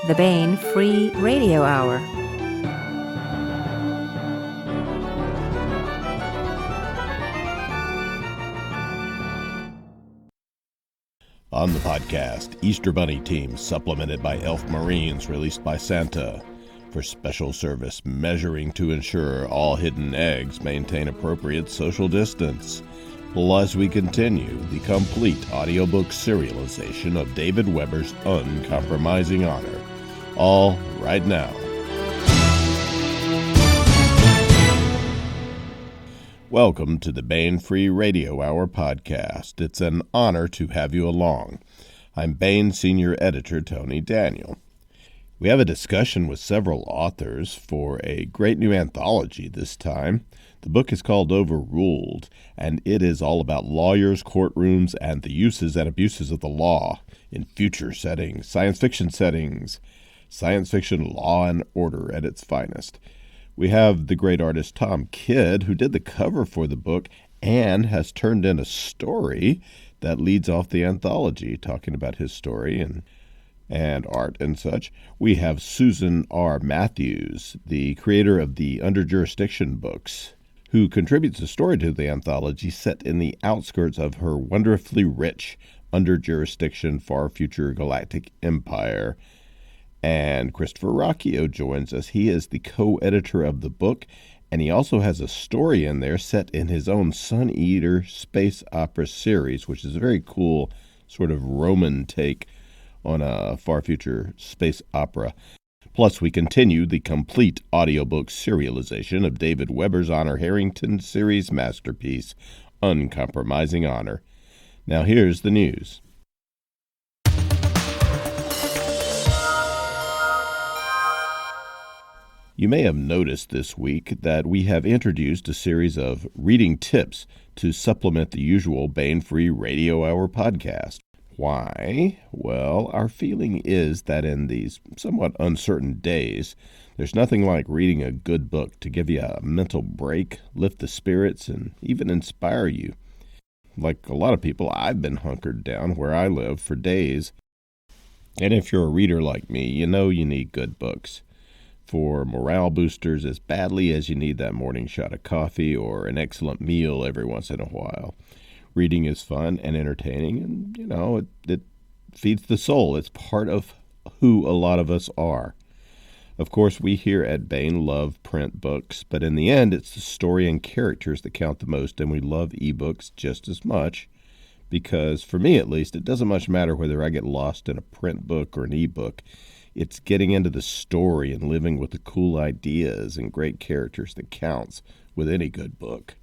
the Baen Free Radio Hour. On the podcast, Easter Bunny Team supplemented by Elf Marines released by Santa for special service measuring to ensure all hidden eggs maintain appropriate social distance. Plus, we continue the complete audiobook serialization of David Weber's Uncompromising Honor. All right now. Welcome to the Baen Free Radio Hour podcast. It's an honor to have you along. I'm Baen Senior Editor Tony Daniel. We have a discussion with several authors for a great new anthology this time. The book is called Overruled, and it is all about lawyers, courtrooms, and the uses and abuses of the law in future settings, science fiction law and order at its finest. We have the great artist Tom Kidd, who did the cover for the book and has turned in a story that leads off the anthology, talking about his story and art and such. We have Susan R. Matthews, the creator of the Under Jurisdiction books, who contributes a story to the anthology set in the outskirts of her wonderfully rich Under Jurisdiction far future galactic empire. And Christopher Ruocchio joins us. He is the co-editor of the book, and he also has a story in there set in his own Sun Eater space opera series, which is a very cool sort of Roman take on a far future space opera. Plus, we continue the complete audiobook serialization of David Weber's Honor Harrington series masterpiece, Uncompromising Honor. Now here's the news. You may have noticed this week that we have introduced a series of reading tips to supplement the usual Baen Free Radio Hour podcast. Why? Well, our feeling is that in these somewhat uncertain days, there's nothing like reading a good book to give you a mental break, lift the spirits, and even inspire you. Like a lot of people, I've been hunkered down where I live for days. And if you're a reader like me, you know you need good books for morale boosters as badly as you need that morning shot of coffee or an excellent meal every once in a while. Reading is fun and entertaining, and, it feeds the soul. It's part of who a lot of us are. Of course, we here at Baen love print books, but in the end, it's the story and characters that count the most, and we love ebooks just as much, because for me at least, it doesn't much matter whether I get lost in a print book or an ebook. It's getting into the story and living with the cool ideas and great characters that counts with any good book.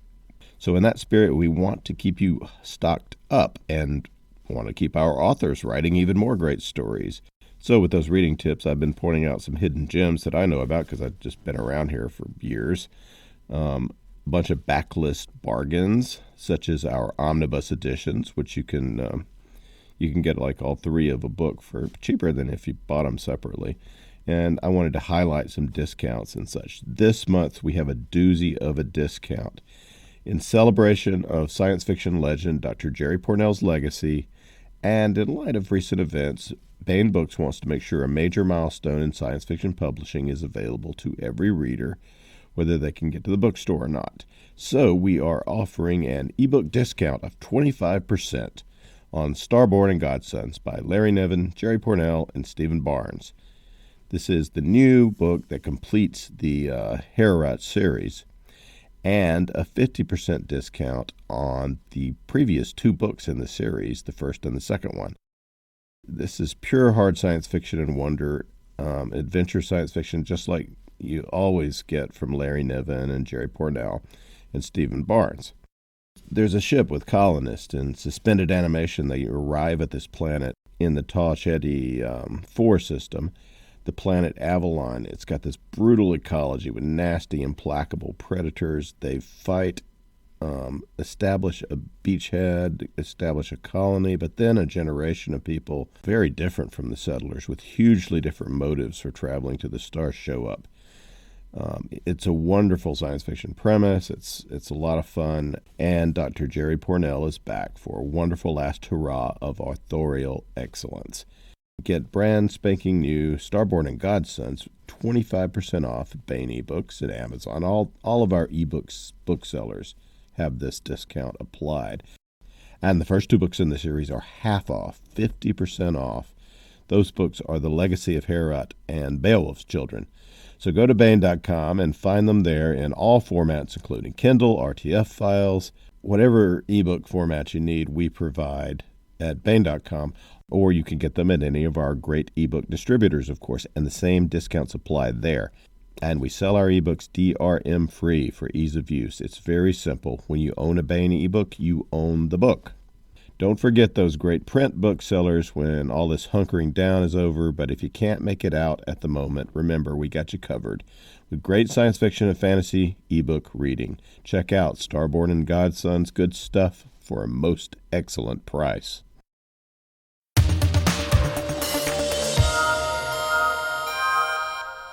So in that spirit, we want to keep you stocked up and want to keep our authors writing even more great stories. So with those reading tips, I've been pointing out some hidden gems that I know about because I've just been around here for years. A bunch of backlist bargains, such as our omnibus editions, which you can get like all three of a book for cheaper than if you bought them separately. And I wanted to highlight some discounts and such. This month, we have a doozy of a discount. In celebration of science fiction legend Dr. Jerry Pournelle's legacy, and in light of recent events, Baen Books wants to make sure a major milestone in science fiction publishing is available to every reader, whether they can get to the bookstore or not. So we are offering an ebook discount of 25% on Starborn and Godsons by Larry Niven, Jerry Pournelle, and Stephen Barnes. This is the new book that completes the Riot series, and a 50% discount on the previous two books in the series, the first and the second one. This is pure hard science fiction and wonder, adventure science fiction, just like you always get from Larry Niven and Jerry Pournelle and Stephen Barnes. There's a ship with colonists in suspended animation. They arrive at this planet in the Tau Ceti 4 system, the planet Avalon. It's got this brutal ecology with nasty, implacable predators. They fight, establish a beachhead, establish a colony, but then a generation of people very different from the settlers with hugely different motives for traveling to the stars show up. It's a wonderful science fiction premise. It's a lot of fun. And Dr. Jerry Pournelle is back for a wonderful last hurrah of authorial excellence. Get brand spanking new Starborn and Godsons 25% off Baen eBooks at Amazon. All of our ebooks booksellers have this discount applied. And the first two books in the series are half off, 50% off. Those books are The Legacy of Heorot and Beowulf's Children. So go to Baen.com and find them there in all formats, including Kindle, RTF files, whatever ebook format you need, we provide at Baen.com, or you can get them at any of our great ebook distributors, of course, and the same discounts apply there. And we sell our ebooks DRM free for ease of use. It's very simple. When you own a Baen ebook, you own the book. Don't forget those great print booksellers when all this hunkering down is over, but if you can't make it out at the moment, remember, we got you covered with great science fiction and fantasy ebook reading. Check out Starborn and Godson's good stuff for a most excellent price.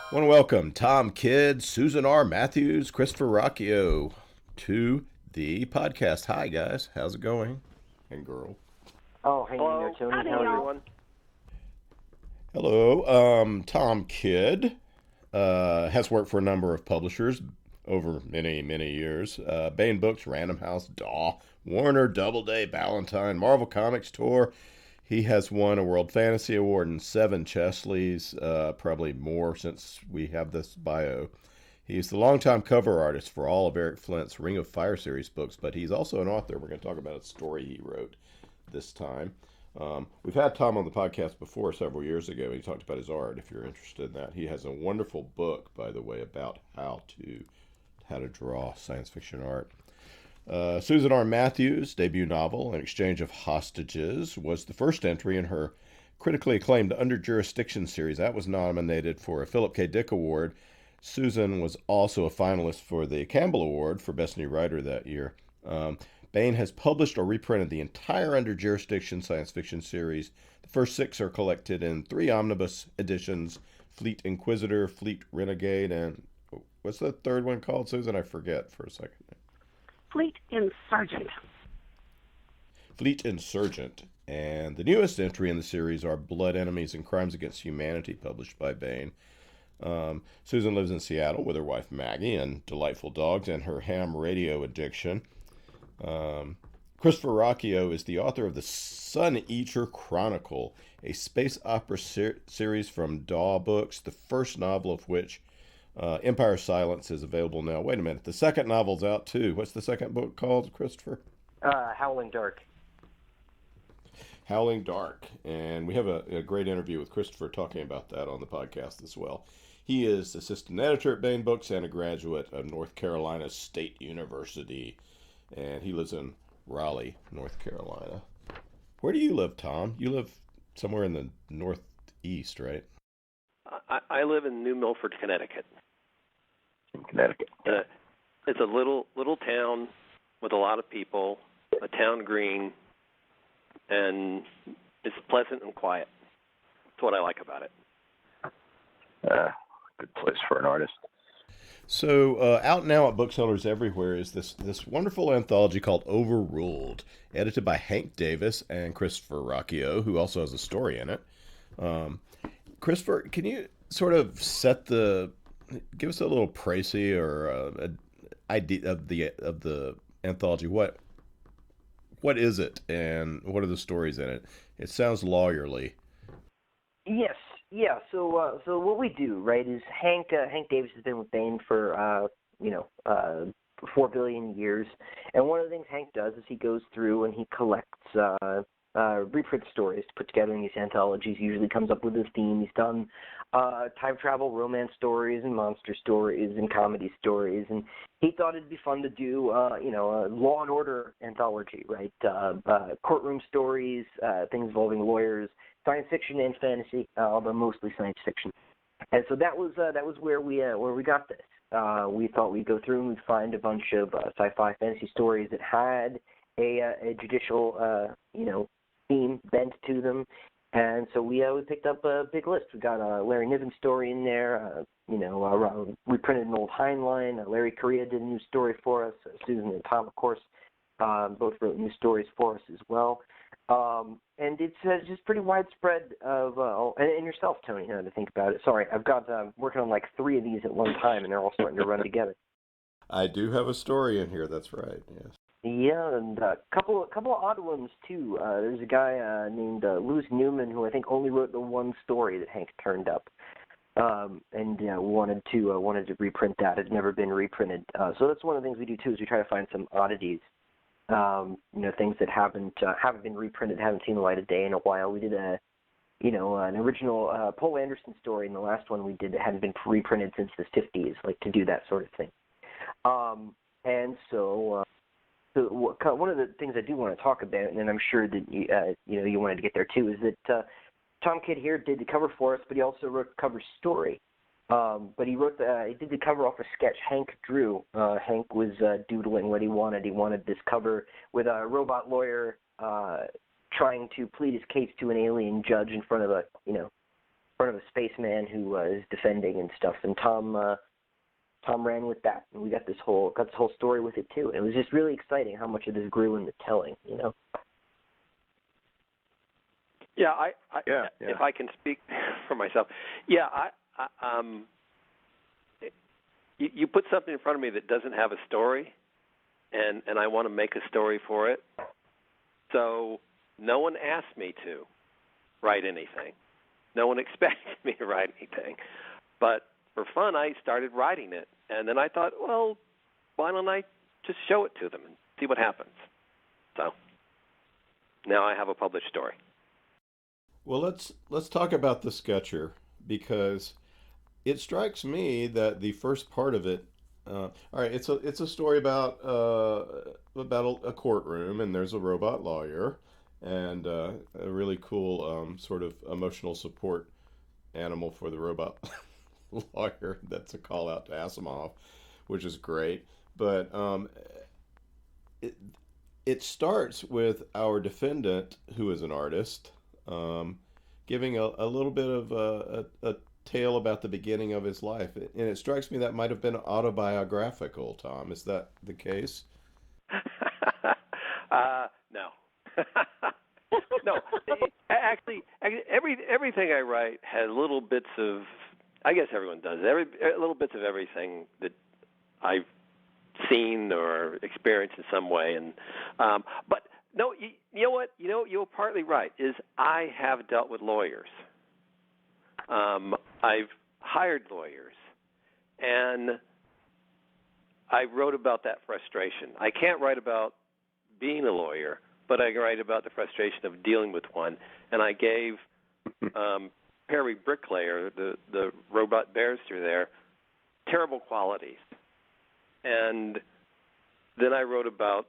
I want to welcome Tom Kidd, Susan R. Matthews, Christopher Ruocchio to the podcast. Hi, guys. How's it going? And girl. Oh, hanging in there, Tony. How are you? Hello. Tom Kidd has worked for a number of publishers over many, many years. Baen Books, Random House, DAW, Warner, Doubleday, Ballantine, Marvel Comics, Tor. He has won a World Fantasy Award and 7 Chesleys, probably more since we have this bio. He's the longtime cover artist for all of Eric Flint's Ring of Fire series books, but he's also an author. We're going to talk about a story he wrote this time. We've had Tom on the podcast before several years ago. He talked about his art, if you're interested in that. He has a wonderful book, by the way, about how to draw science fiction art. Susan R. Matthews' debut novel, An Exchange of Hostages, was the first entry in her critically acclaimed Under Jurisdiction series. That was nominated for a Philip K. Dick Award. Susan was also a finalist for the Campbell Award for Best New Writer that year. Baen has published or reprinted the entire Under Jurisdiction science fiction series. The first 6 are collected in 3 omnibus editions, Fleet Inquisitor, Fleet Renegade, and what's the third one called, Susan? I forget for a second. Fleet Insurgent. Fleet Insurgent. And the newest entry in the series are Blood Enemies and Crimes Against Humanity, published by Baen. Susan lives in Seattle with her wife Maggie and delightful dogs and her ham radio addiction. Christopher Ruocchio is the author of the Sun Eater Chronicle, a space opera series from DAW Books, the first novel of which, Empire Silence, is available now. Wait a minute, the second novel's out too. What's the second book called, Christopher? Howling Dark. Howling Dark. And we have a great interview with Christopher talking about that on the podcast as well. He is assistant editor at Baen Books and a graduate of North Carolina State University. And he lives in Raleigh, North Carolina. Where do you live, Tom? You live somewhere in the northeast, right? I live in New Milford, Connecticut. In Connecticut. It's a little town with a lot of people, a town green, and it's pleasant and quiet. That's what I like about it. Good place for an artist. So out now at booksellers everywhere is this wonderful anthology called Overruled, edited by Hank Davis and Christopher Ruocchio, who also has a story in it. Christopher, can you sort of give us a little précis or an idea of the anthology? What is it, and what are the stories in it? It sounds lawyerly. Yes. Yeah, so what we do, right, is Hank Davis has been with Baen for 4 billion years, and one of the things Hank does is he goes through and he collects reprint stories to put together in these anthologies. He usually comes up with a theme. He's done time travel romance stories and monster stories and comedy stories, and he thought it'd be fun to do a Law and Order anthology, right? Courtroom stories, things involving lawyers, science fiction and fantasy, although mostly science fiction. And so that was where we got this. We thought we'd go through and we'd find a bunch of sci-fi fantasy stories that had a judicial theme bent to them. And so we picked up a big list. We got a Larry Niven story in there. We printed an old Heinlein. Larry Correa did a new story for us. Susan and Tom, of course, both wrote new stories for us as well. And it's just pretty widespread of, and yourself, Tony, now to think about it. Sorry, I've got, working on like 3 of these at one time, and they're all starting to run together. I do have a story in here, that's right, yes. Yeah, and a couple of odd ones, too. There's a guy named Louis Newman who I think only wrote the one story that Hank turned up. And wanted to reprint that. It's never been reprinted. So that's one of the things we do too, is we try to find some oddities, things that haven't been reprinted, haven't seen the light of day in a while. We did an original Poul Anderson story in the last one we did that hadn't been reprinted since the 50s, like to do that sort of thing. And so one of the things I do want to talk about, and I'm sure that you wanted to get there too, is that Tom Kidd here did the cover for us, but he also wrote the cover story. But he did the cover off a sketch Hank drew. Hank was doodling what he wanted. He wanted this cover with a robot lawyer trying to plead his case to an alien judge in front of a spaceman who was defending and stuff. And Tom ran with that, and we got this whole story with it too. It was just really exciting how much of this grew in the telling, Yeah, if I can speak for myself, you put something in front of me that doesn't have a story, and I want to make a story for it. So no one asked me to write anything. No one expected me to write anything. But for fun, I started writing it, and then I thought, well, why don't I just show it to them and see what happens? So now I have a published story. Well, let's talk about the sketcher, because it strikes me that the first part of it, all right, it's a story about a courtroom, and there's a robot lawyer, and a really cool sort of emotional support animal for the robot lawyer. That's a call out to Asimov, which is great. But it starts with our defendant, who is an artist, giving a little bit of a tale about the beginning of his life. And it strikes me that might have been autobiographical, Tom. Is that the case? No. No. Actually, everything I write has little bits of, I guess everyone does, little bits of everything that I've seen or experienced in some way. And but no, you know what? You're partly right. Is I have dealt with lawyers. I've hired lawyers, and I wrote about that frustration. I can't write about being a lawyer, but I write about the frustration of dealing with one. And I gave Perry Bricklayer, the robot barrister there, terrible qualities. And then I wrote about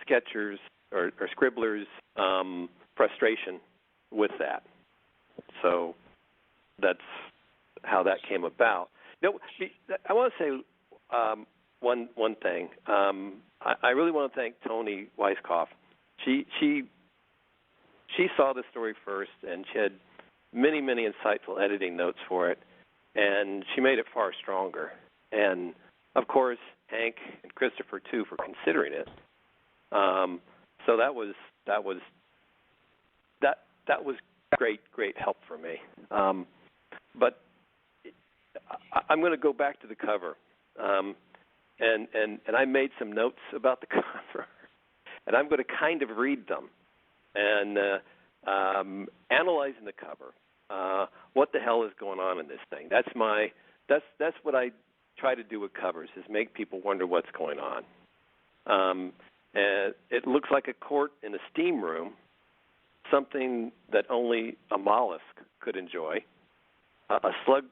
sketchers or scribblers' frustration with that. So that's how that came about. No, I want to say one thing. I really want to thank Toni Weisskopf. She saw the story first, and she had many insightful editing notes for it, and she made it far stronger. And of course, Hank and Christopher too for considering it. So that was great help for me. But I'm going to go back to the cover, and I made some notes about the cover, and I'm going to kind of read them and analyzing the cover. What the hell is going on in this thing? That's what I try to do with covers, is make people wonder what's going on. And it looks like a court in a steam room, something that only a mollusk could enjoy. A slug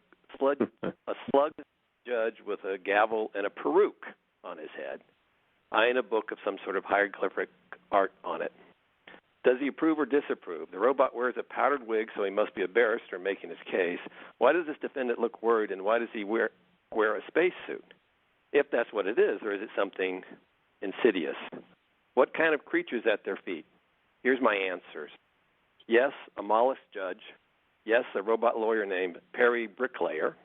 judge with a gavel and a peruke on his head, eyeing a book of some sort of hieroglyphic art on it. Does he approve or disapprove? The robot wears a powdered wig, so he must be a barrister making his case. Why does this defendant look worried, and why does he wear a spacesuit? If that's what it is, or is it something insidious? What kind of creatures at their feet? Here's my answers. Yes, a mollusk judge. Yes, a robot lawyer named Perry Bricklayer.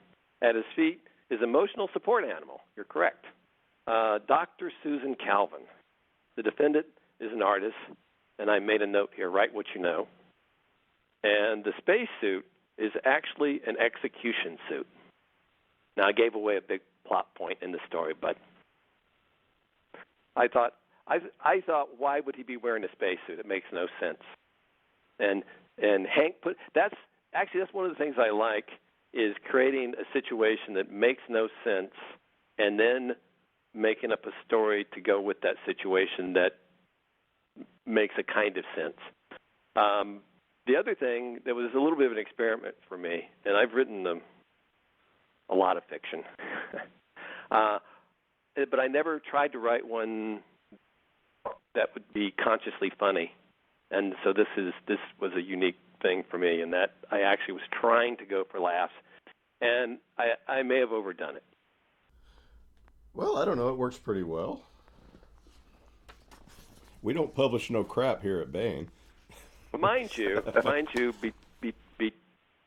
At his feet, his emotional support animal. You're correct. Dr. Susan Calvin. The defendant is an artist. and I made a note here, write what you know. And the spacesuit is actually an execution suit. Now, I gave away a big plot point in the story, but I thought, why would he be wearing a spacesuit? It makes no sense. And Hank that's one of the things I like, is creating a situation that makes no sense and then making up a story to go with that situation that makes a kind of sense. The other thing that was a little bit of an experiment for me, and I've written a lot of fiction, but I never tried to write one that would be consciously funny. And so this was a unique thing for me, in that I actually was trying to go for laughs, and I may have overdone it. Well, I don't know. It works pretty well. We don't publish no crap here at Baen. Mind you,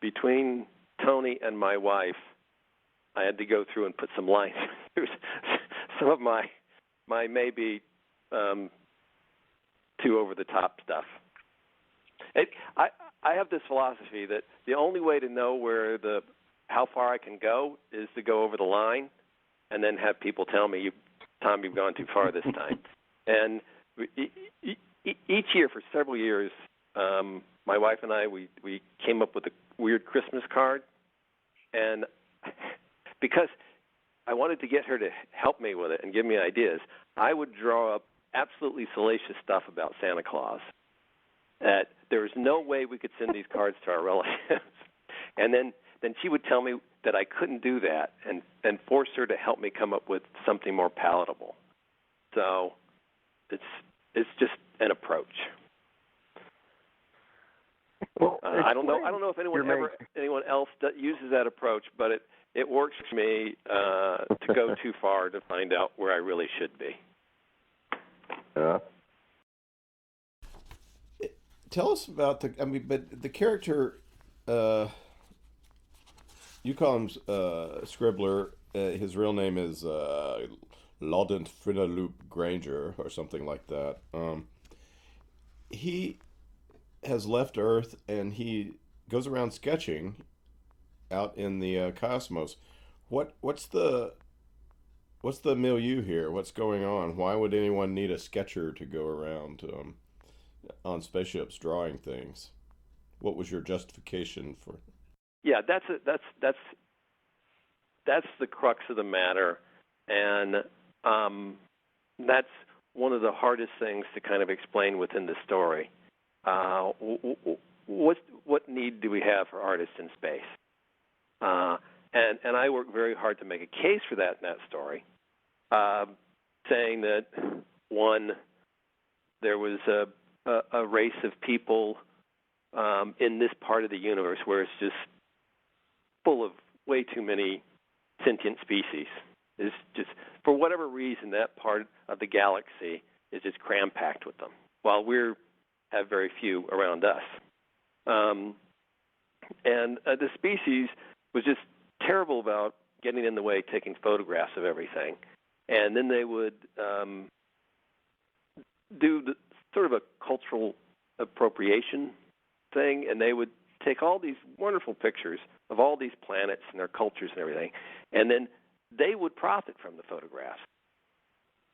between Tony and my wife, I had to go through and put some lines through some of my maybe too over the top stuff. I have this philosophy that the only way to know how far I can go is to go over the line, and then have people tell me, "Tom, you've gone too far this time." And each year for several years, my wife and I we came up with a weird Christmas card, and because I wanted to get her to help me with it and give me ideas, I would draw up absolutely salacious stuff about Santa Claus. That there was no way we could send these cards to our relatives. And then she would tell me that I couldn't do that, and force her to help me come up with something more palatable. So it's just an approach. Well, I don't know if anyone else uses that approach, but it works for me to go too far to find out where I really should be. Tell us about but the character, you call him Scribbler. His real name is Laudent Frinaloup Granger or something like that. He has left Earth and he goes around sketching out in the cosmos. What's the milieu here? What's going on? Why would anyone need a sketcher to go around on spaceships drawing things? What was your justification for? Yeah, that's the crux of the matter, and that's one of the hardest things to kind of explain within the story. What need do we have for artists in space? And I work very hard to make a case for that in that story, saying that, one, there was a race of people in this part of the universe where it's just full of way too many sentient species. It's just, for whatever reason, that part of the galaxy is just cram-packed with them, while we have very few around us. And the species was just terrible about getting in the way, taking photographs of everything. And then they would do sort of a cultural appropriation thing, and they would take all these wonderful pictures of all these planets and their cultures and everything, and then they would profit from the photographs.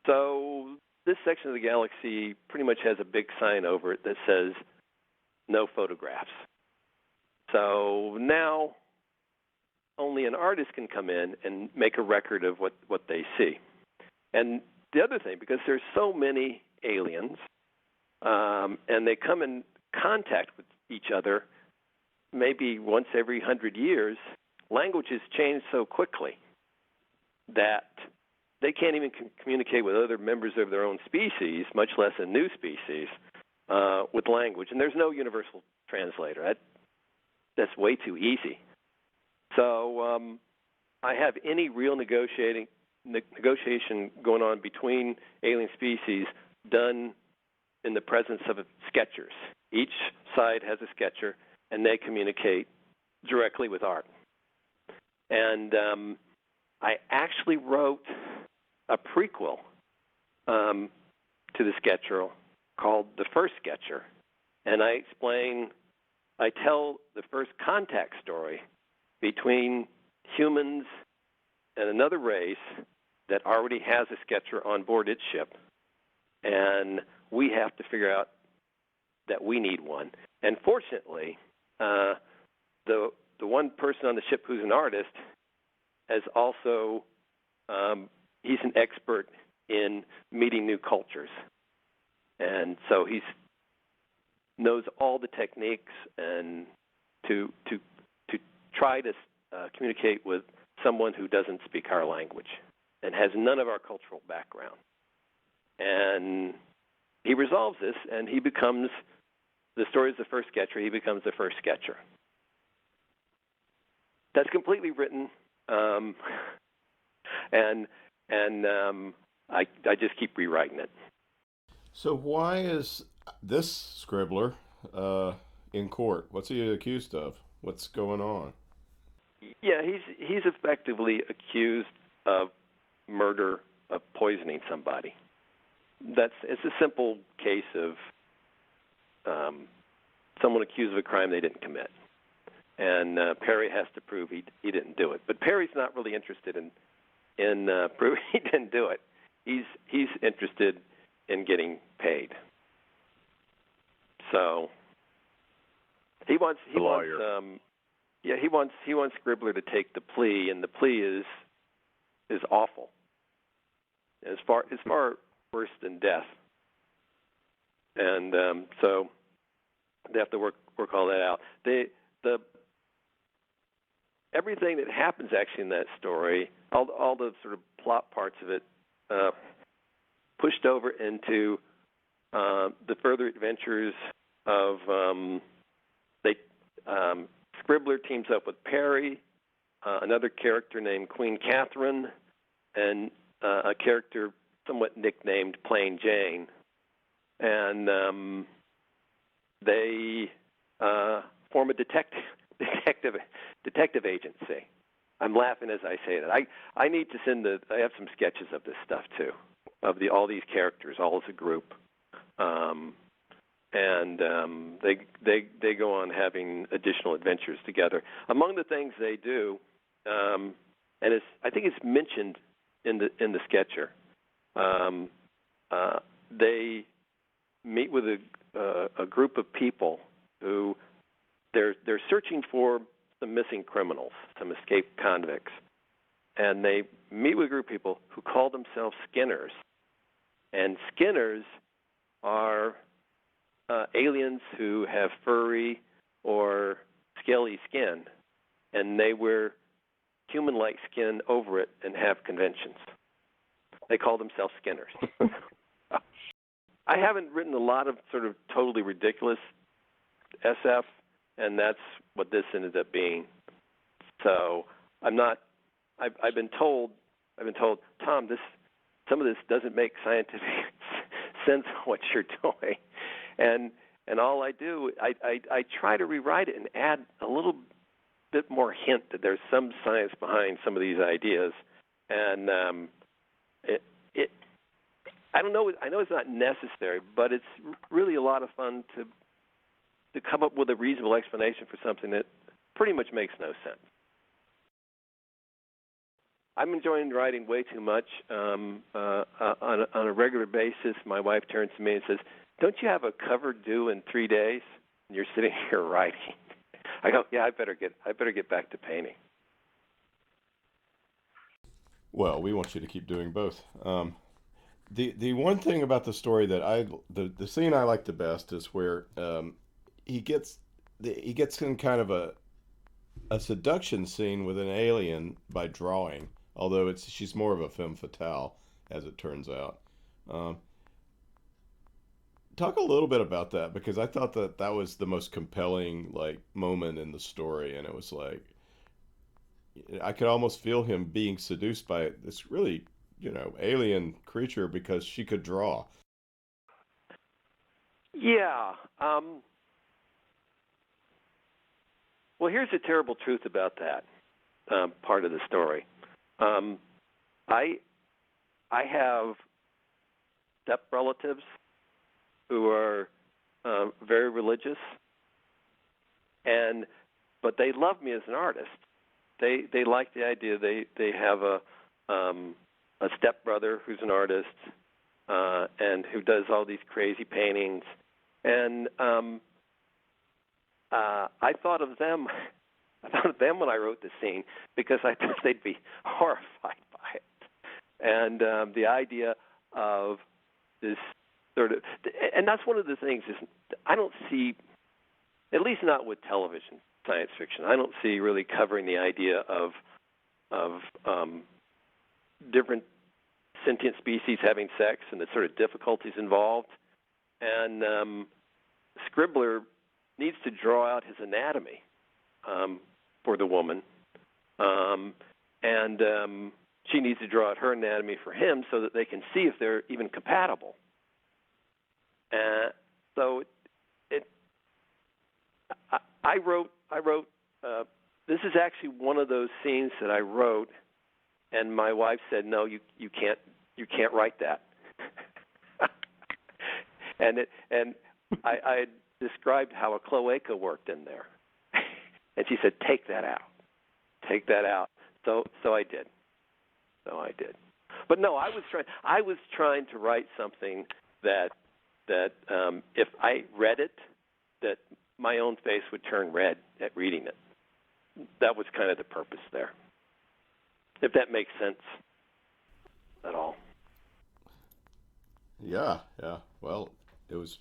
So this section of the galaxy pretty much has a big sign over it that says, "No photographs." So now only an artist can come in and make a record of what they see. And the other thing, because there's so many aliens, and they come in contact with each other maybe once every 100 years, languages change so quickly that they can't even communicate with other members of their own species, much less a new species, with language. And there's no universal translator. That's way too easy. So I have any real negotiation going on between alien species done in the presence of sketchers. Each side has a sketcher, and they communicate directly with art. And I actually wrote a prequel to the sketcher called The First Sketcher, and I tell the first contact story between humans and another race that already has a sketcher on board its ship, and we have to figure out that we need one. And fortunately, the one person on the ship who's an artist is also he's an expert in meeting new cultures, and so he knows all the techniques and to try to communicate with someone who doesn't speak our language and has none of our cultural background. And he resolves this, and he becomes, the story is the first sketcher, he becomes the first sketcher. That's completely written, and I just keep rewriting it. So why is this scribbler in court? What's he accused of? What's going on? Yeah, he's effectively accused of murder, of poisoning somebody. It's a simple case of someone accused of a crime they didn't commit, and Perry has to prove he didn't do it. But Perry's not really interested in proving he didn't do it. He's interested in getting paid. So he wants Scribbler to take the plea, and the plea is awful. As far worse than death. And so they have to work all that out. Everything that happens actually in that story, all the sort of plot parts of it, pushed over into the further adventures of Scribbler teams up with Perry, another character named Queen Catherine, and a character somewhat nicknamed Plain Jane, and they form a detective agency. I'm laughing as I say that. I need to send I have some sketches of this stuff too, of all these characters, all as a group, and they go on having additional adventures together. Among the things they do, and I think it's mentioned in the sketcher. They meet with a group of people who they're searching for some missing criminals, some escaped convicts, and they meet with a group of people who call themselves Skinners. And Skinners are aliens who have furry or scaly skin, and they wear human-like skin over it and have conventions. They call themselves Skinners. I haven't written a lot of sort of totally ridiculous SF, and that's what this ended up being. So I'm not. I've been told, Tom, some of this doesn't make scientific sense what you're doing, and all I do, I try to rewrite it and add a little bit more hint that there's some science behind some of these ideas, and I don't know. I know it's not necessary, but it's really a lot of fun to come up with a reasonable explanation for something that pretty much makes no sense. I'm enjoying writing way too much. On a regular basis, my wife turns to me and says, "Don't you have a cover due in 3 days?" And you're sitting here writing. I go, "Yeah, I better get back to painting." Well, we want you to keep doing both. The one thing about the story that the scene I like the best is where he gets in kind of a seduction scene with an alien by drawing, although she's more of a femme fatale as it turns out. Talk a little bit about that, because I thought that was the most compelling moment in the story, and it was like I could almost feel him being seduced by this really alien creature because she could draw. Yeah. Well, here's the terrible truth about that part of the story. I have step relatives who are very religious, but they love me as an artist. They like the idea. They have a stepbrother who's an artist and who does all these crazy paintings, and I thought of them. I thought of them when I wrote the scene because I thought they'd be horrified by it, and the idea of this sort of, and that's one of the things is I don't see, at least not with television science fiction, I don't see really covering the idea of different sentient species having sex and the sort of difficulties involved, and Scribbler needs to draw out his anatomy for the woman, and she needs to draw out her anatomy for him so that they can see if they're even compatible. So I wrote. This is actually one of those scenes that I wrote, and my wife said, "No, you can't write that." and I described how a cloaca worked in there, and she said, "Take that out. Take that out." So I did. But no, I was trying to write something that if I read it, that my own face would turn red at reading it. That was kind of the purpose there. If that makes sense at all. Yeah. Well, it was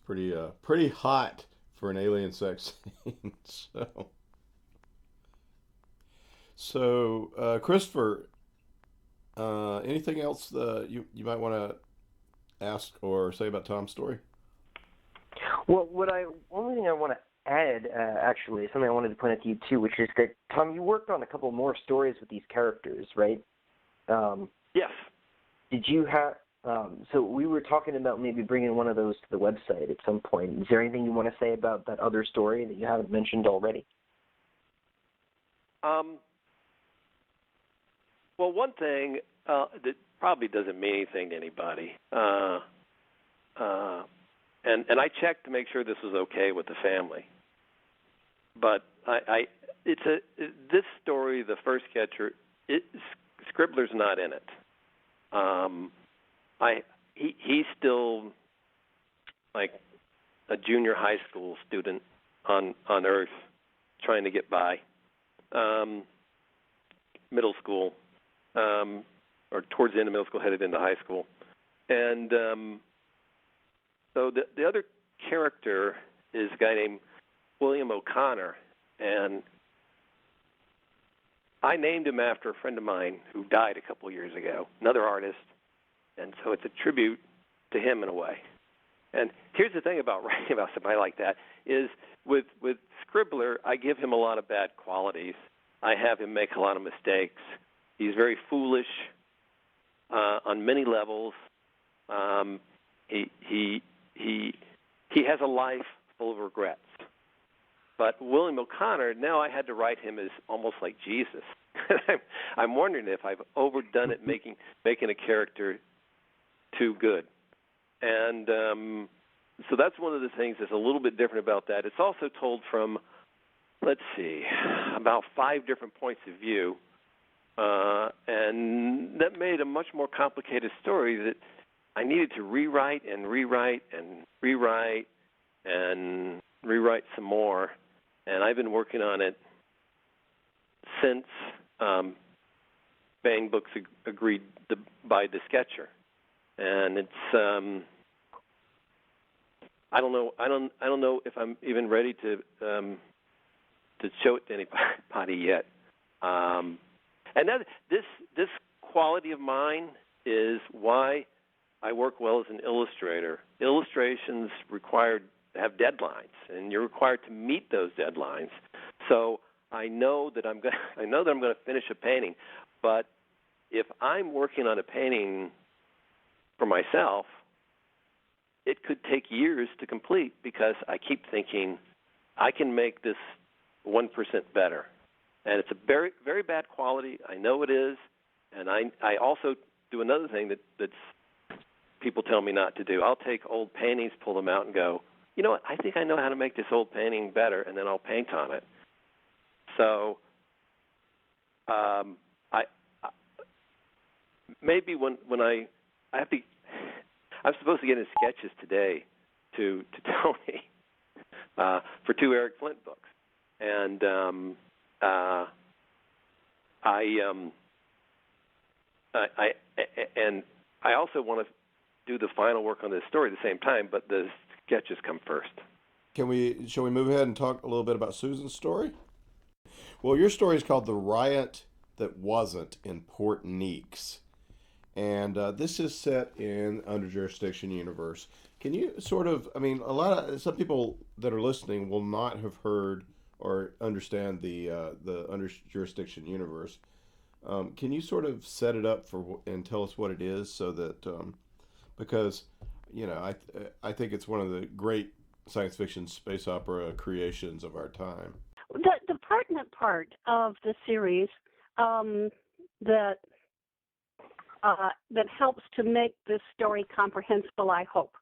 pretty hot for an alien sex scene. So Christopher, anything else you might want to ask or say about Tom's story? Well, only thing I want to add, actually, is something I wanted to point out to you too, which is that Tom, you worked on a couple more stories with these characters, right? Yes. Did you have? So we were talking about maybe bringing one of those to the website at some point. Is there anything you want to say about that other story that you haven't mentioned already? Well, one thing that probably doesn't mean anything to anybody, and I checked to make sure this was okay with the family. But this story, The First Catcher, Scribbler's not in it. He's still like a junior high school student on Earth, trying to get by. Middle school, or towards the end of middle school, headed into high school, and so the other character is a guy named William O'Connor, and I named him after a friend of mine who died a couple of years ago, another artist, and so it's a tribute to him in a way. And here's the thing about writing about somebody like that is with Scribbler, I give him a lot of bad qualities. I have him make a lot of mistakes. He's very foolish on many levels. He has a life full of regrets. But William O'Connor, now I had to write him as almost like Jesus. I'm wondering if I've overdone it, making a character too good. And so that's one of the things that's a little bit different about that. It's also told from, let's see, about 5 different points of view. And that made a much more complicated story that I needed to rewrite and rewrite and rewrite and rewrite some more. And I've been working on it since Bang Books agreed to buy the Sketcher. And it's I don't know if I'm even ready to show it to anybody yet. And that this quality of mine is why I work well as an illustrator. Illustrations have deadlines, and you're required to meet those deadlines. So I know that I'm going to finish a painting, but if I'm working on a painting for myself, it could take years to complete because I keep thinking I can make this 1% better. And it's a very, very bad quality. I know it is. And I also do another thing that's people tell me not to do. I'll take old paintings, pull them out, and go, you know what, I think I know how to make this old painting better, and then I'll paint on it. So I maybe when I have to, I'm supposed to get in sketches today to Tony for 2 Eric Flint books, and I also want to do the final work on this story at the same time, but the sketches come first. Shall we move ahead and talk a little bit about Susan's story? Well, your story is called The Riot That Wasn't in Port Neaks. And this is set in Under Jurisdiction universe. Can you sort of, some people that are listening will not have heard or understand the Under Jurisdiction universe. Can you sort of set it up and tell us what it is, so that because I think it's one of the great science fiction space opera creations of our time. The pertinent part of the series that helps to make this story comprehensible, I hope,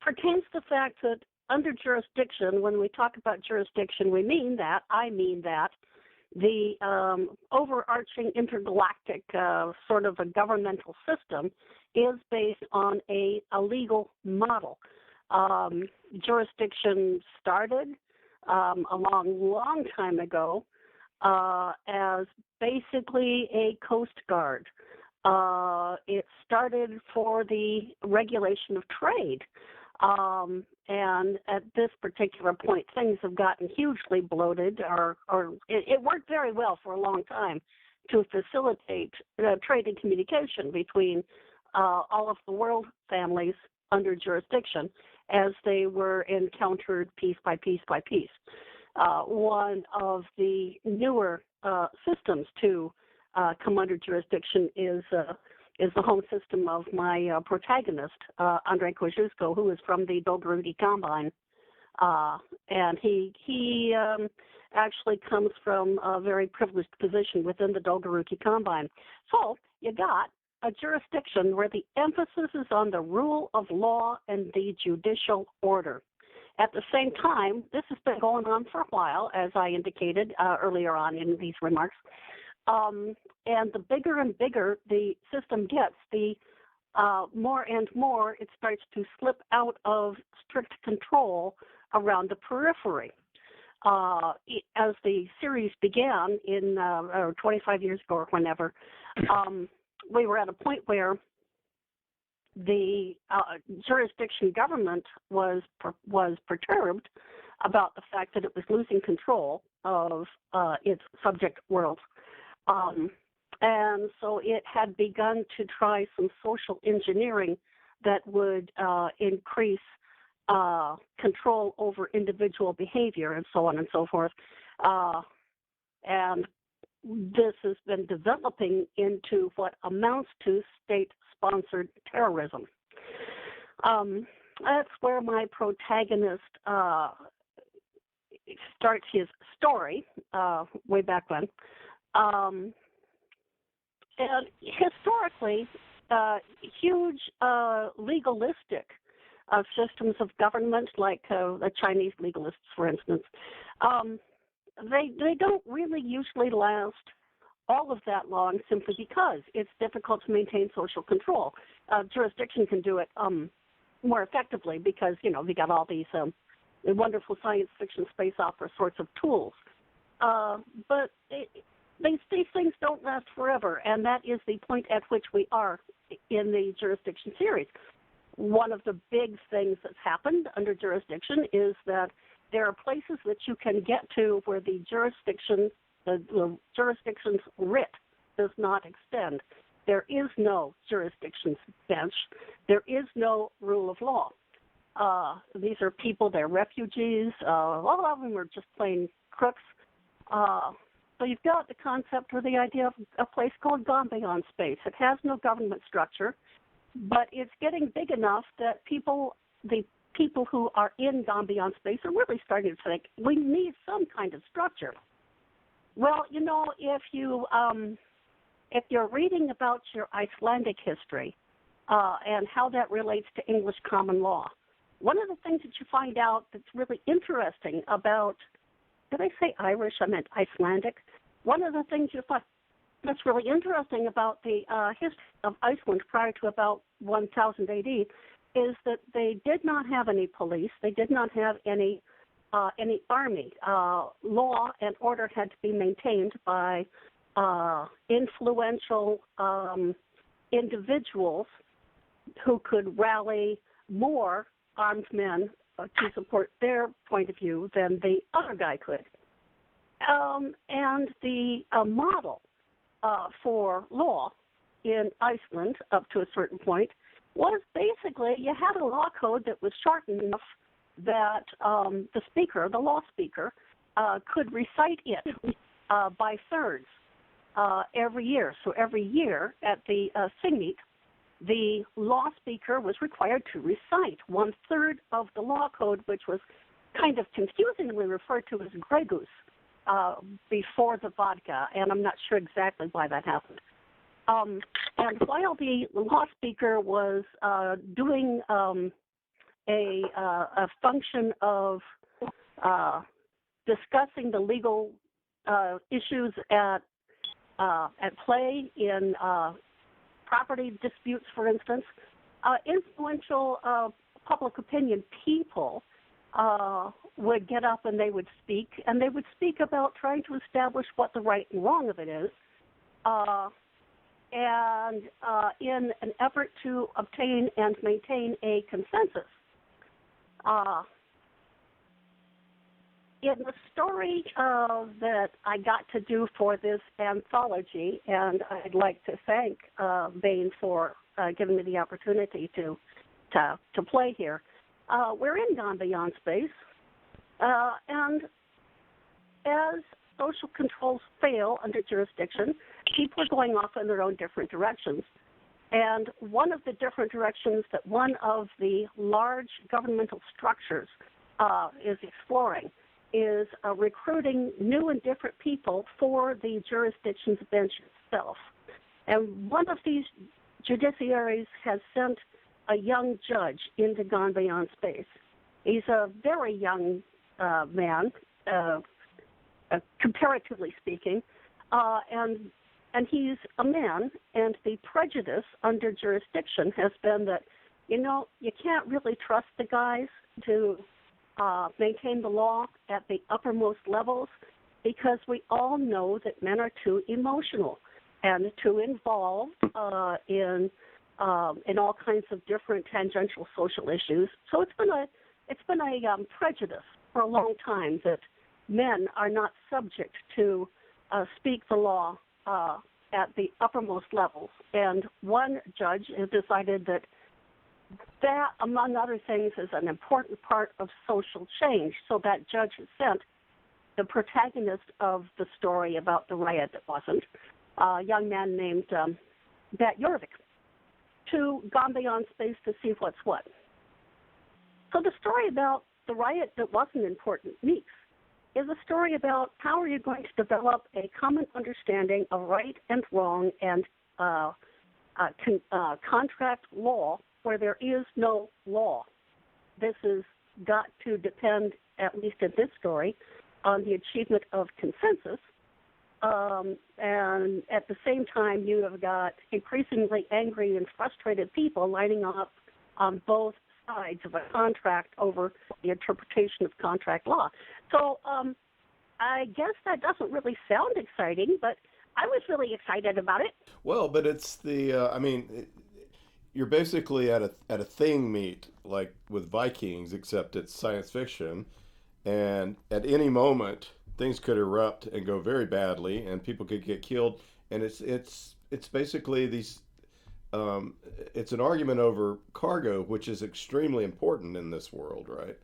pertains to the fact that under jurisdiction, when we talk about jurisdiction, I mean that the overarching intergalactic sort of a governmental system is based on a legal model. Jurisdiction started a long time ago as basically a coast guard. It started for the regulation of trade. And at this particular point, things have gotten hugely bloated, or it worked very well for a long time to facilitate trade and communication between all of the world families under jurisdiction as they were encountered piece by piece by piece. One of the newer systems to come under jurisdiction is the home system of my protagonist, Andrei Kojusco, who is from the Dolgoruki Combine. And he actually comes from a very privileged position within the Dolgoruki Combine. So you got a jurisdiction where the emphasis is on the rule of law and the judicial order. At the same time, this has been going on for a while, as I indicated earlier on in these remarks. And the bigger and bigger the system gets, the more and more it starts to slip out of strict control around the periphery. As the series began in 25 years ago or whenever, we were at a point where the jurisdiction government was perturbed about the fact that it was losing control of its subject world. And so it had begun to try some social engineering that would increase control over individual behavior and so on and so forth. And this has been developing into what amounts to state-sponsored terrorism. That's where my protagonist starts his story way back when. And historically, huge legalistic systems of government, like the Chinese legalists, for instance, they don't really usually last all of that long, simply because it's difficult to maintain social control. Jurisdiction can do it more effectively because, we got all these wonderful science fiction, space opera sorts of tools. But these things don't last forever, and that is the point at which we are in the jurisdiction series. One of the big things that's happened under jurisdiction is that there are places that you can get to where the jurisdiction's writ does not extend. There is no jurisdiction's bench. There is no rule of law. These are people, they're refugees. A lot of them are just plain crooks. So you've got the concept or the idea of a place called Gonebeyond Space. It has no government structure, but it's getting big enough that the people who are in Gonebeyond Space are really starting to think, we need some kind of structure. Well, if you're reading about your Icelandic history, and how that relates to English common law. One of the things that you find out that's really interesting about, did I say Irish? I meant Icelandic. One of the things you find that's really interesting about the history of Iceland prior to about 1000 AD is that they did not have any police. They did not have any army. Law and order had to be maintained by influential individuals who could rally more armed men to support their point of view than the other guy could. And the model for law in Iceland up to a certain point was basically you had a law code that was short enough that the law speaker, could recite it by thirds every year. So every year at the Signet, the law speaker was required to recite 1/3 of the law code, which was kind of confusingly referred to as Grey Goose before the vodka, and I'm not sure exactly why that happened. And while the law speaker was doing a function of discussing the legal issues at play in property disputes, for instance, influential public opinion people would get up and they would speak about trying to establish what the right and wrong of it is, and in an effort to obtain and maintain a consensus. In the story that I got to do for this anthology, and I'd like to thank Bain for giving me the opportunity to play here. We're in Gonebeyond Space, and as social controls fail under jurisdiction, people are going off in their own different directions. And one of the different directions that one of the large governmental structures is exploring is recruiting new and different people for the jurisdiction's bench itself. And one of these judiciaries has sent a young judge into Gonebeyond Space. He's a very young man, comparatively speaking, and he's a man, and the prejudice under jurisdiction has been that, you can't really trust the guys to maintain the law at the uppermost levels because we all know that men are too emotional and too involved in all kinds of different tangential social issues. So it's been a prejudice for a long time that men are not subject to speak the law at the uppermost levels. And one judge has decided that, among other things, is an important part of social change. So that judge has sent the protagonist of the story about the riot that wasn't, a young man named Bat Jorvik, to Gonebeyond Space to see what's what. So the story about the riot that wasn't important, Meeks, is a story about how are you going to develop a common understanding of right and wrong and contract law where there is no law. This has got to depend, at least in this story, on the achievement of consensus. And at the same time, you have got increasingly angry and frustrated people lining up on both sides of a contract over the interpretation of contract law. So I guess that doesn't really sound exciting, but I was really excited about it. Well, but it's you're basically at a thing meet, like with Vikings, except it's science fiction, and at any moment things could erupt and go very badly, and people could get killed, and it's basically these. It's an argument over cargo, which is extremely important in this world, right?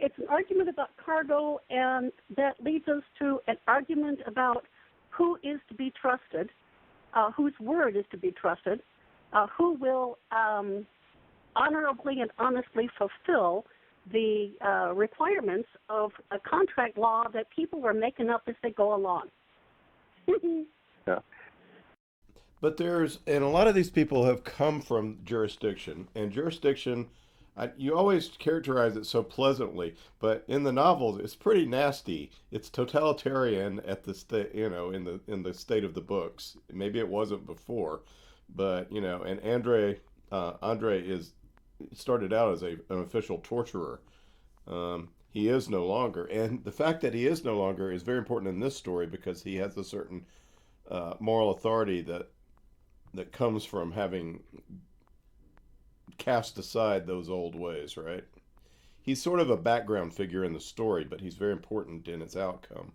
It's an argument about cargo, and that leads us to an argument about who is to be trusted, whose word is to be trusted, who will honorably and honestly fulfill the requirements of a contract law that people are making up as they go along. Yeah. But and a lot of these people have come from jurisdiction, and jurisdiction, you always characterize it so pleasantly, but in the novels, it's pretty nasty. It's totalitarian at the state, in the state of the books. Maybe it wasn't before, but and Andre is started out as an official torturer. He is no longer, and the fact that he is no longer is very important in this story because he has a certain moral authority that comes from having cast aside those old ways, right? He's sort of a background figure in the story, but he's very important in its outcome.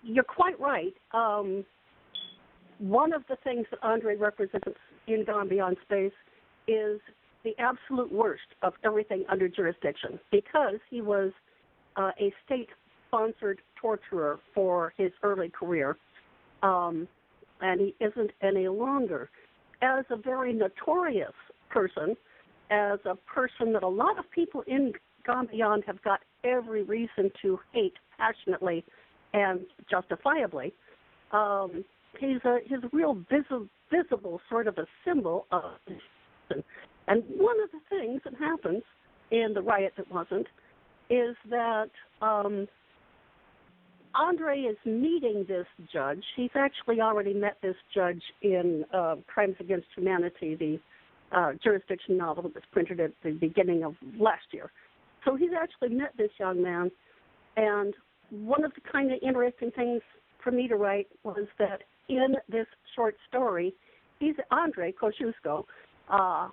You're quite right. One of the things that Andre represents in Gonebeyond Space is the absolute worst of everything under jurisdiction, because he was a state-sponsored torturer for his early career, and he isn't any longer. As a very notorious person, as a person that a lot of people in Gonebeyond have got every reason to hate passionately and justifiably, he's a real visible sort of a symbol of this. And one of the things that happens in the riot that wasn't is that Andre is meeting this judge. He's actually already met this judge in Crimes Against Humanity, the jurisdiction novel that was printed at the beginning of last year. So he's actually met this young man, and one of the kind of interesting things for me to write was that in this short story, he's Andre Kosciuszko,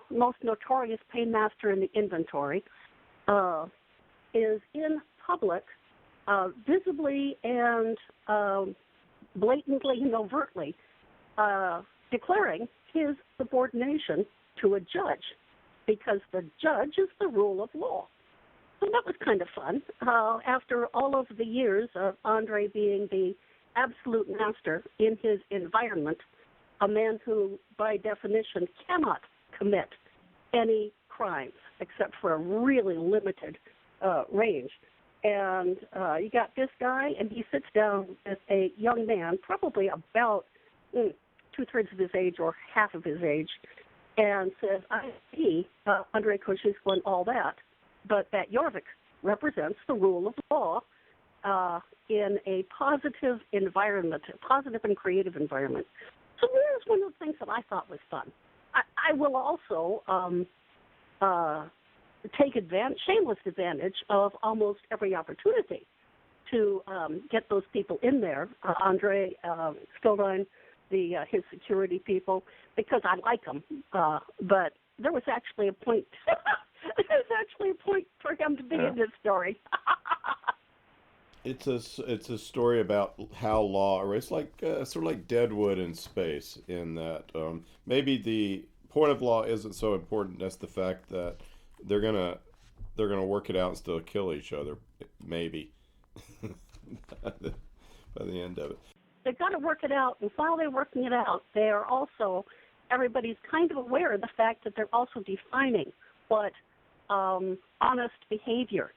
most notorious paymaster in the inventory, is in public, visibly and blatantly and overtly declaring his subordination to a judge, because the judge is the rule of law. So that was kind of fun. After all of the years of Andre being the absolute master in his environment, a man who, by definition, cannot commit any crimes except for a really limited range. And you got this guy, and he sits down with a young man, probably about two-thirds of his age or half of his age, and says, I see Andre Kosciuszko and all that, but that Jorvik represents the rule of law in a positive environment, a positive and creative environment. So there's one of the things that I thought was fun. I will also take shameless advantage of almost every opportunity to get those people in there. Andre Stildine, his security people, because I like them. But there was actually a point. There's actually a point for him to be in this story. It's a story about how law, or it's like sort of like Deadwood in space, in that maybe the point of law isn't so important as the fact that they're gonna work it out and still kill each other, maybe by the end of it. They've got to work it out, and while they're working it out, they are also, everybody's kind of aware of the fact that they're also defining what honest behavior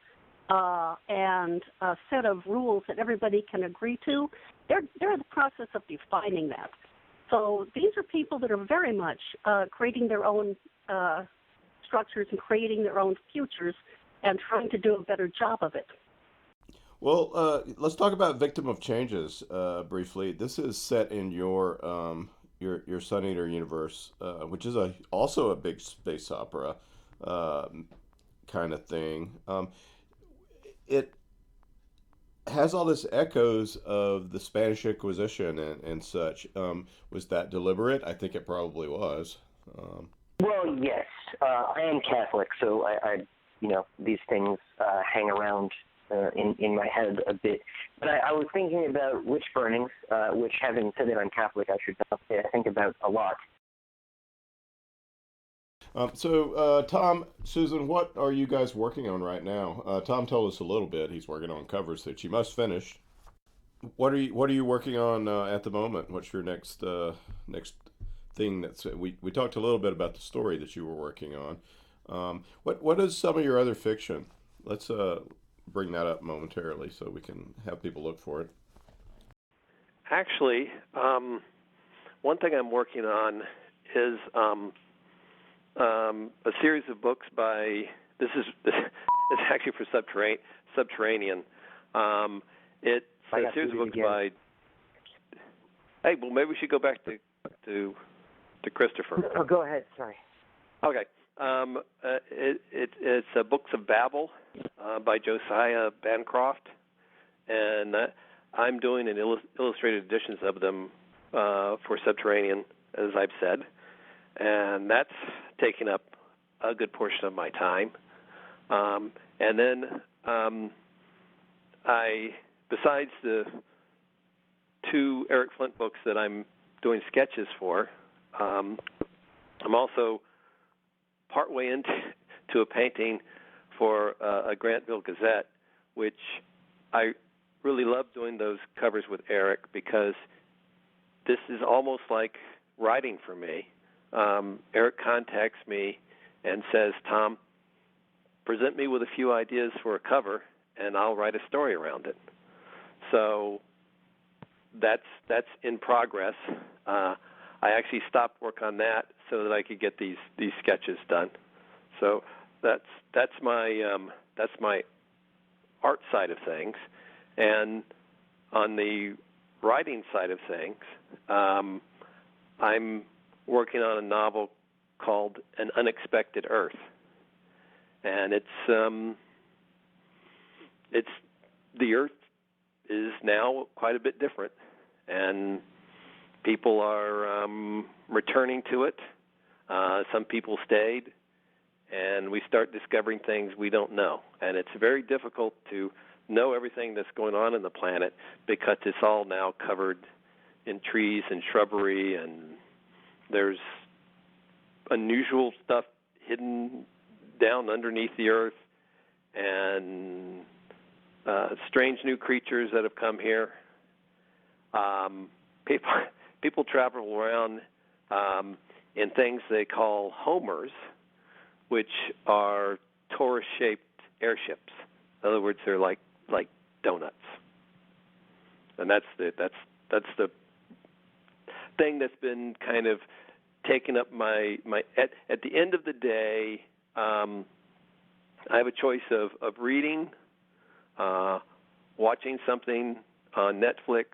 and a set of rules that everybody can agree to. They're in the process of defining that. So these are people that are very much creating their own structures and creating their own futures and trying to do a better job of it. Well, let's talk about Victim of Changes briefly. This is set in your Sun Eater universe, which is also a big space opera kind of thing. It has all this echoes of the Spanish Inquisition and such. Was that deliberate? I think it probably was. Well, yes. I am Catholic, so I these things hang around in my head a bit. But I was thinking about witch burnings, which, having said that I'm Catholic, I should not say I think about a lot. So, Tom, Susan, what are you guys working on right now? Tom told us a little bit. He's working on covers that you must finish. What are you working on at the moment? What's your next thing? We talked a little bit about the story that you were working on. What is some of your other fiction? Let's bring that up momentarily so we can have people look for it. Actually, one thing I'm working on is a series of books by. It's actually for Subterranean. It's a series of books by. Hey, well, maybe we should go back to Christopher. Oh, go ahead. Sorry. Okay. It's Books of Babel by Josiah Bancroft, and I'm doing an illustrated editions of them for Subterranean, as I've said, and that's taking up a good portion of my time. And then besides the 2 Eric Flint books that I'm doing sketches for, I'm also partway into a painting for a Grantville Gazette, which I really love doing those covers with Eric because this is almost like writing for me. Eric contacts me and says, Tom, present me with a few ideas for a cover, and I'll write a story around it. So that's in progress. I actually stopped work on that so that I could get these sketches done. So that's my art side of things, and on the writing side of things, I'm working on a novel called An Unexpected Earth, and it's the Earth is now quite a bit different, and people are returning to it. Some people stayed, and we start discovering things we don't know. And it's very difficult to know everything that's going on in the planet because it's all now covered in trees and shrubbery, and there's unusual stuff hidden down underneath the earth, and strange new creatures that have come here. People travel around in things they call homers, which are torus-shaped airships. In other words, they're like donuts, and that's the thing that's been kind of taking up my at the end of the day. I have a choice of reading, watching something on Netflix,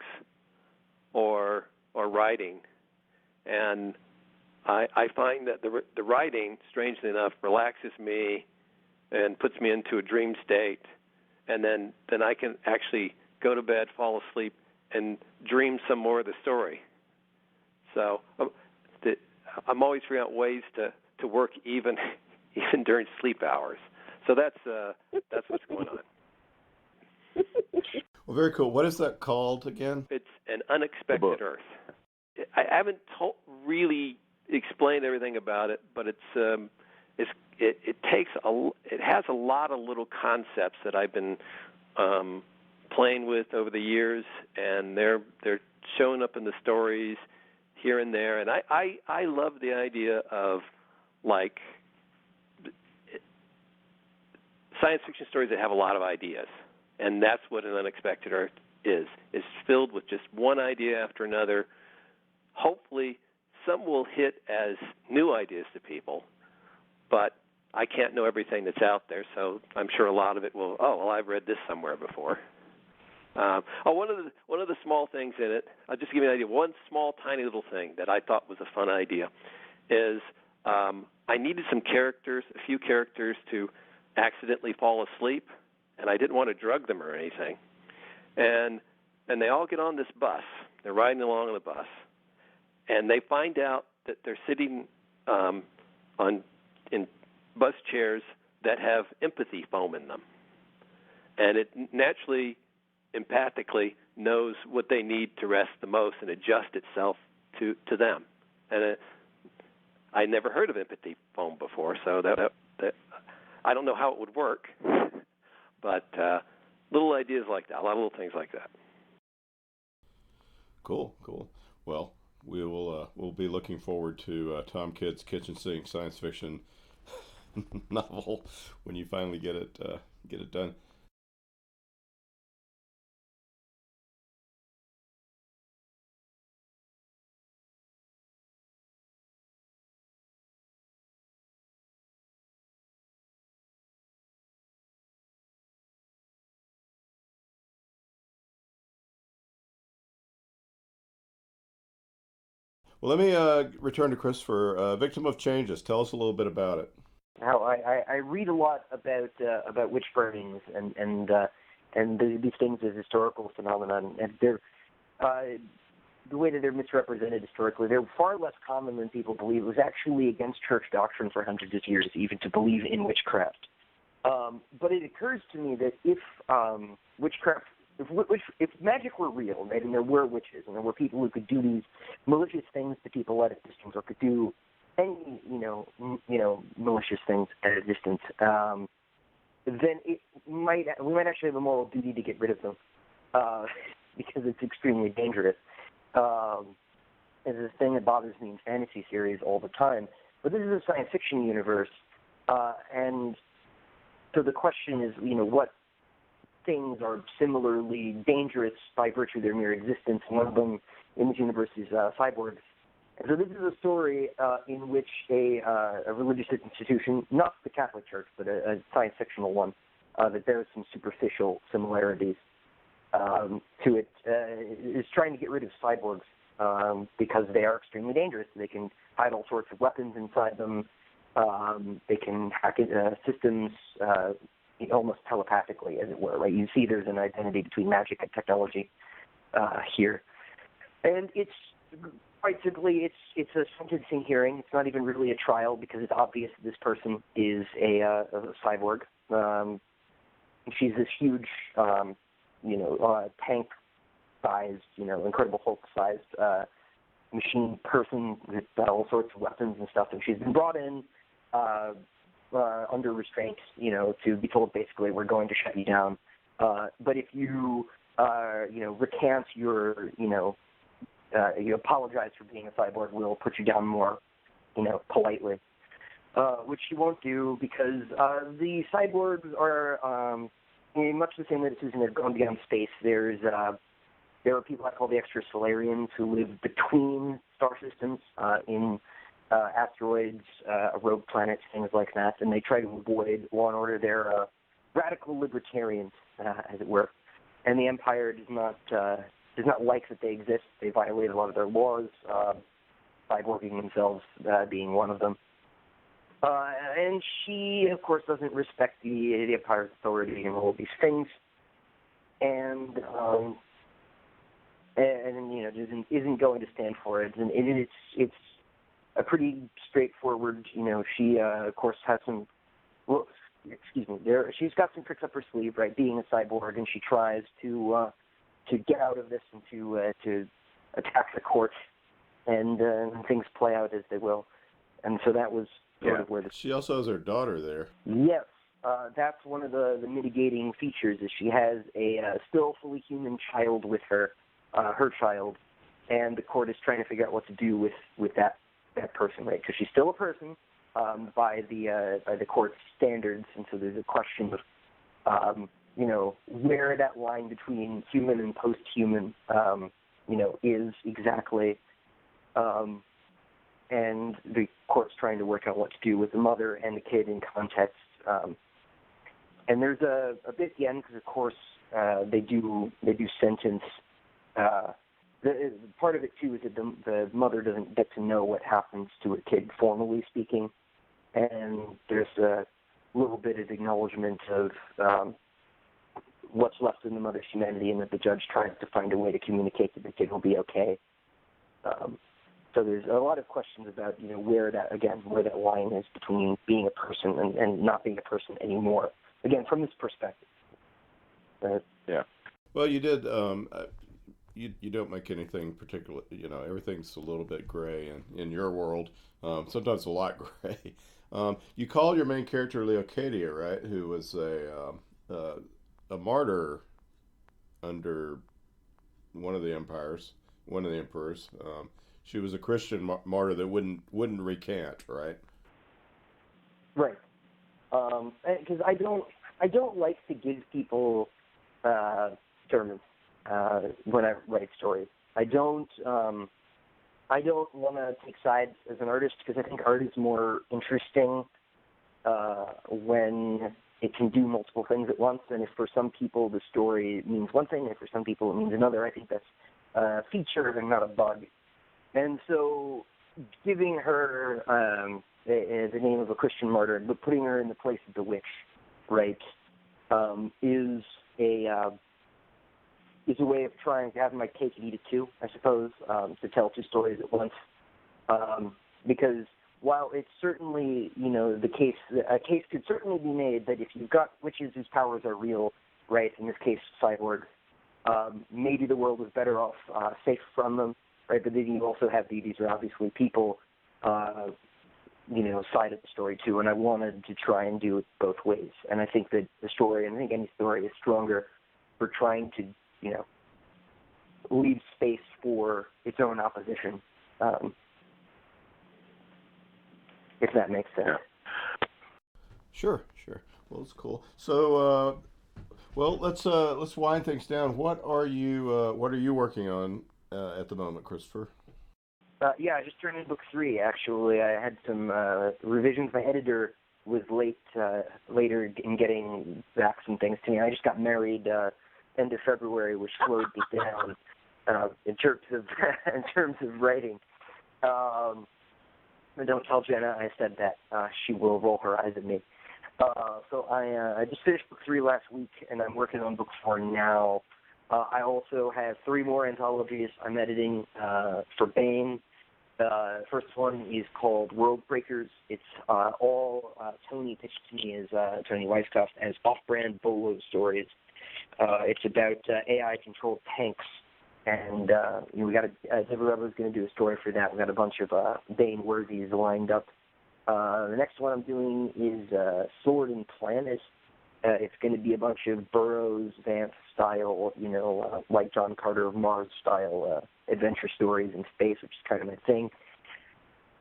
or writing, and I find that the writing, strangely enough, relaxes me and puts me into a dream state, and then I can actually go to bed, fall asleep, and dream some more of the story. So I'm always figuring out ways to work even during sleep hours. So that's what's going on. Well, very cool. What is that called again? It's An Unexpected Earth. I haven't really explained everything about it, but it has a lot of little concepts that I've been playing with over the years, and they're showing up in the stories here and there. And I love the idea of like science fiction stories that have a lot of ideas. And that's what An Unexpected Earth is. It's filled with just one idea after another. Hopefully, some will hit as new ideas to people, but I can't know everything that's out there, so I'm sure a lot of it will, I've read this somewhere before. One of the small things in it, I'll just give you an idea. One small, tiny little thing that I thought was a fun idea is I needed a few characters to accidentally fall asleep, and I didn't want to drug them or anything. And they all get on this bus. They're riding along on the bus, and they find out that they're sitting in bus chairs that have empathy foam in them. And it naturally, empathically knows what they need to rest the most and adjust itself to them. And I never heard of empathy foam before, so that I don't know how it would work. But little ideas like that, a lot of little things like that. Cool. Well, we'll be looking forward to Tom Kidd's kitchen sink science fiction novel when you finally get it done. Well, let me return to Christopher. Victim of Changes. Tell us a little bit about it. Now, I read a lot about witch burnings and these things as historical phenomenon, and they're the way that they're misrepresented historically. They're far less common than people believe. It was actually against church doctrine for hundreds of years even to believe in witchcraft. But it occurs to me that if witchcraft, if magic were real, right, and there were witches, and there were people who could do these malicious things to people at a distance, or could do any, malicious things at a distance, then we might actually have a moral duty to get rid of them, because it's extremely dangerous. It's a thing that bothers me in fantasy series all the time. But this is a science fiction universe, and so the question is, what things are similarly dangerous by virtue of their mere existence. One of them in this universe is cyborgs. And so this is a story in which a religious institution, not the Catholic Church, but a science fictional one, that bears some superficial similarities to it, is trying to get rid of cyborgs because they are extremely dangerous. They can hide all sorts of weapons inside them. They can hack systems almost telepathically, as it were. Right? You see there's an identity between magic and technology here. And it's quite simply, it's a sentencing hearing. It's not even really a trial because it's obvious that this person is a cyborg. She's this huge, tank-sized, Incredible Hulk-sized machine person with all sorts of weapons and stuff. And she's been brought in under restraint, to be told basically we're going to shut you down. But if you, recant your, you apologize for being a cyborg, we'll put you down more, politely. Which she won't do because the cyborgs are much the same way that Susan had Gonebeyond Space. There are people I call the extrasolarians who live between star systems in asteroids, rogue planets, things like that, and they try to avoid law and order. They're radical libertarians, as it were, and the Empire does not like that they exist. They violate a lot of their laws, cyborging themselves being one of them. And she, of course, doesn't respect the Empire's authority and all of these things, and isn't going to stand for it. And it's a pretty straightforward. She of course has some. Well, excuse me. She's got some tricks up her sleeve, right? Being a cyborg, and she tries to get out of this and to attack the court, and things play out as they will. And so that was sort of where she also has her daughter there. Yes, that's one of the mitigating features is she has a still fully human child with her, her child, and the court is trying to figure out what to do with that person, right? Because she's still a person by the court's standards, and so there's a question of where that line between human and post-human is exactly. And the court's trying to work out what to do with the mother and the kid in context. And there's a bit at the end because, of course, they do sentence. Part of it too is that the mother doesn't get to know what happens to a kid, formally speaking, and there's a little bit of acknowledgement of what's left in the mother's humanity, and that the judge tries to find a way to communicate that the kid will be okay. So there's a lot of questions about, where that line is between being a person and not being a person anymore. Again, from this perspective. Yeah. Well, you did. You don't make anything particular. Everything's a little bit gray in your world. Sometimes a lot gray. You called your main character Leocadia, right? Who was a martyr under one of the emperors. She was a Christian martyr that wouldn't recant, right? Right. Because I don't like to give people sermons when I write stories. I don't want to take sides as an artist because I think art is more interesting when it can do multiple things at once. And if for some people the story means one thing, and for some people it means another, I think that's a feature and not a bug. And so giving her the name of a Christian martyr, but putting her in the place of the witch, right, is a way of trying to have my cake and eat it too, I suppose, to tell two stories at once. Because while it's certainly, a case could certainly be made that if you've got witches whose powers are real, right, in this case, cyborg, maybe the world was better off safe from them, right, but then you also have these are obviously people, side of the story too, and I wanted to try and do it both ways. And I think that the story, and I think any story is stronger for trying to, leave space for its own opposition, if that makes sense. Yeah. Sure. Well, that's cool. So, let's wind things down. What are you working on at the moment, Christopher? I just turned in book 3. Actually, I had some revisions. My editor was later in getting back some things to me. I just got married end of February, which slowed me down in terms of writing. Don't tell Jenna I said that. She will roll her eyes at me. So I just finished book 3 last week, and I'm working on book 4 now. I also have 3 more anthologies I'm editing for Bane. First one is called World Breakers. It's all Tony pitched to me as Tony Weisskopf as off-brand Bolo stories. It's about AI-controlled tanks, and we got Deborah Weber's going to do a story for that. We got a bunch of Bane worthies lined up. The next one I'm doing is Sword and Planet. It's going to be a bunch of Burroughs, Vance style, like John Carter of Mars style adventure stories in space, which is kind of my thing.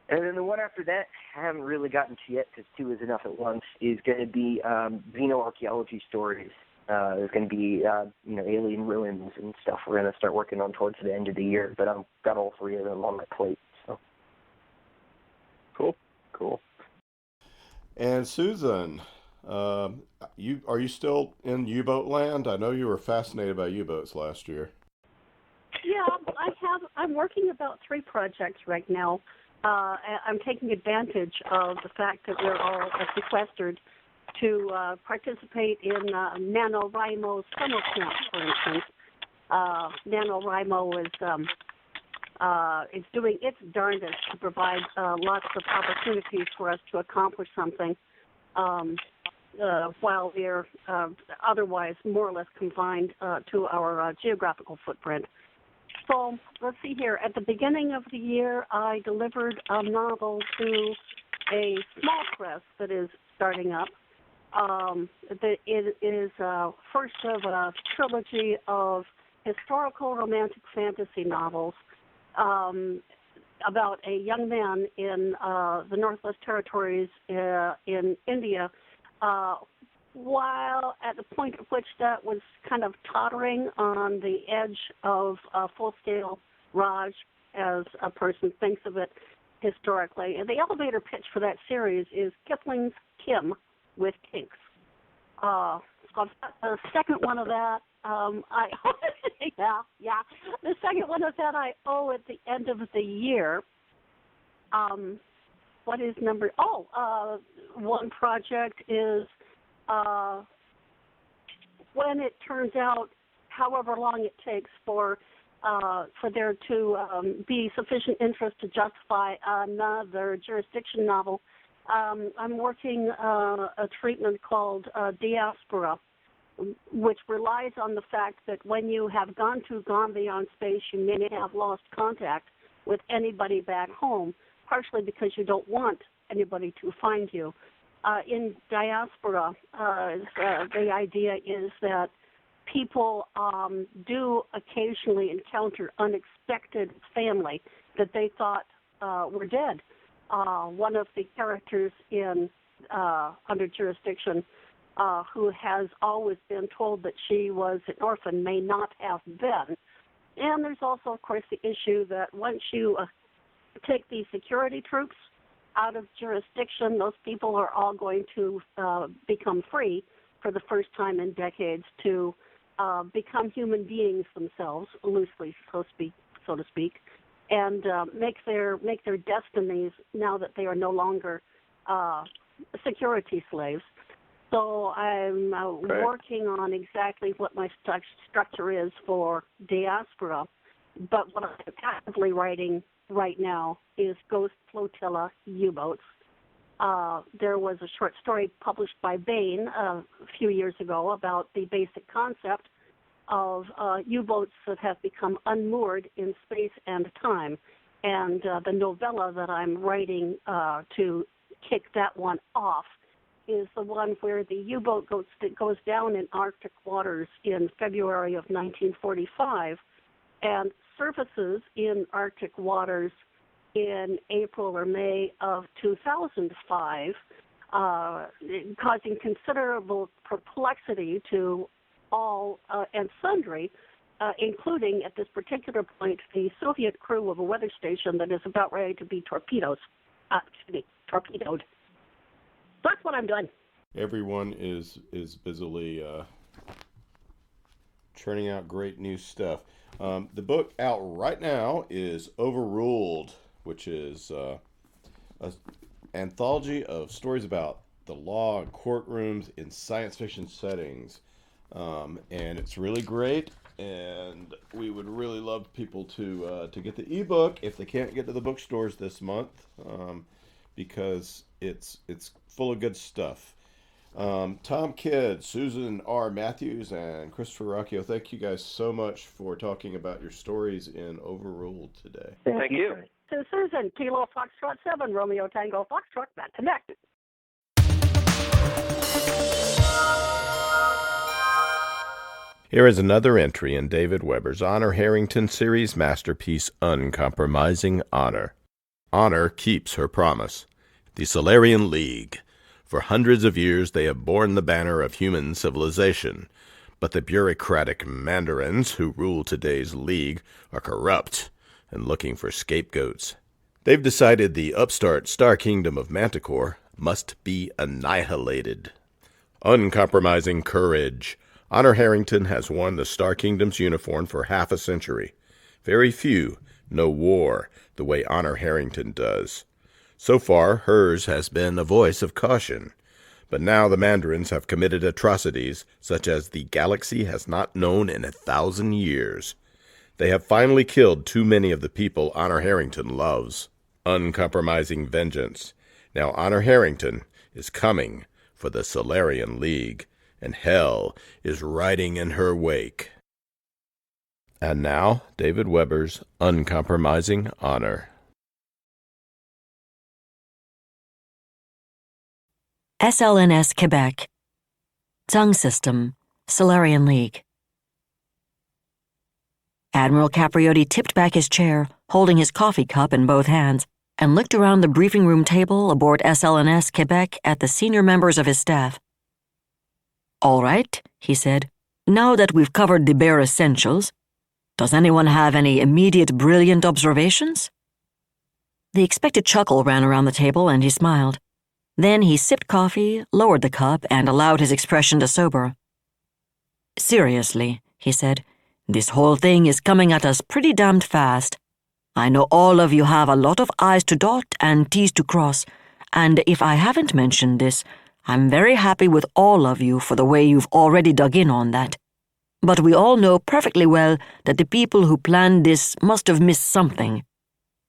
And then the one after that, I haven't really gotten to yet because 2 is enough at once, is going to be xenoarchaeology stories. There's going to be, alien ruins and stuff we're going to start working on towards the end of the year, but I've got all 3 of them on my plate. So. Cool. And Susan, are you still in U-boat land? I know you were fascinated by U-boats last year. Yeah, I'm working about 3 projects right now. I'm taking advantage of the fact that we're all sequestered to participate in NaNoWriMo's summer camp, for instance. NaNoWriMo is doing its darndest to provide lots of opportunities for us to accomplish something while we're otherwise more or less confined to our geographical footprint. So let's see here. At the beginning of the year, I delivered a novel to a small press that is starting up. It is first of a trilogy of historical romantic fantasy novels about a young man in the Northwest Territories in India, while at the point at which that was kind of tottering on the edge of full-scale Raj, as a person thinks of it historically. And the elevator pitch for that series is Kipling's Kim with Kinks. So I've got the second one of that. The second one of that I owe at the end of the year. What is number? One project is when it turns out, however long it takes for there to be sufficient interest to justify another jurisdiction novel. I'm working a treatment called Diaspora, which relies on the fact that when you have gone to Gonebeyond Space, you may have lost contact with anybody back home, partially because you don't want anybody to find you. In Diaspora, the idea is that people do occasionally encounter unexpected family that they thought were dead. One of the characters in Under Jurisdiction, who has always been told that she was an orphan, may not have been. And there's also, of course, the issue that once you take the security troops out of jurisdiction, those people are all going to become free for the first time in decades to become human beings themselves, loosely so to speak. and make their destinies now that they are no longer security slaves. So I'm working on exactly what my structure is for diaspora. But what I'm actively writing right now is Ghost Flotilla U-boats. There was a short story published by Bain a few years ago about the basic concept of U-boats that have become unmoored in space and time. And the novella that I'm writing to kick that one off is the one where the U-boat goes down in Arctic waters in February of 1945 and surfaces in Arctic waters in April or May of 2005, causing considerable perplexity to all and sundry, including at this particular point the Soviet crew of a weather station that is about ready to be torpedoed. That's what I'm doing. Everyone is busily churning out great new stuff. The book out right now is Overruled, which is an anthology of stories about the law and courtrooms in science fiction settings. And it's really great, and we would really love people to get the ebook if they can't get to the bookstores this month, because it's full of good stuff. Tom Kidd, Susan R. Matthews, and Christopher Ruocchio, thank you guys so much for talking about your stories in Overruled today. Thank you. So Susan, Kilo Foxtrot 7, Romeo Tango Foxtrot, that connected. Here is another entry in David Weber's Honor Harrington series masterpiece, Uncompromising Honor. Honor keeps her promise. The Solarian League. For hundreds of years they have borne the banner of human civilization, but the bureaucratic mandarins who rule today's League are corrupt and looking for scapegoats. They've decided the upstart Star Kingdom of Manticore must be annihilated. Uncompromising courage. Honor Harrington has worn the Star Kingdom's uniform for half a century. Very few know war the way Honor Harrington does. So far, hers has been a voice of caution. But now the Mandarins have committed atrocities such as the galaxy has not known in 1,000 years. They have finally killed too many of the people Honor Harrington loves. Uncompromising vengeance. Now Honor Harrington is coming for the Solarian League, and hell is riding in her wake. And now, David Weber's Uncompromising Honor. SLNS Quebec. Zung System, Solarian League. Admiral Capriotti tipped back his chair, holding his coffee cup in both hands, and looked around the briefing room table aboard SLNS Quebec at the senior members of his staff. "All right," he said, "now that we've covered the bare essentials, does anyone have any immediate brilliant observations?" The expected chuckle ran around the table, and he smiled. Then he sipped coffee, lowered the cup, and allowed his expression to sober. "Seriously," he said, "this whole thing is coming at us pretty damned fast. I know all of you have a lot of I's to dot and T's to cross, and if I haven't mentioned this, I'm very happy with all of you for the way you've already dug in on that. But we all know perfectly well that the people who planned this must have missed something.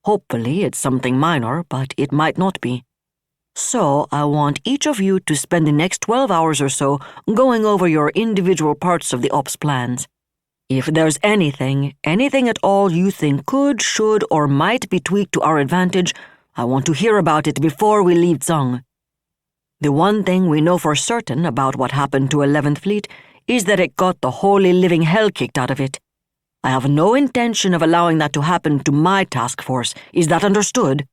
Hopefully it's something minor, but it might not be. So I want each of you to spend the next 12 hours or so going over your individual parts of the ops plans. If there's anything at all you think could, should, or might be tweaked to our advantage, I want to hear about it before we leave Zung. The one thing we know for certain about what happened to 11th Fleet is that it got the holy living hell kicked out of it. I have no intention of allowing that to happen to my task force. Is that understood?"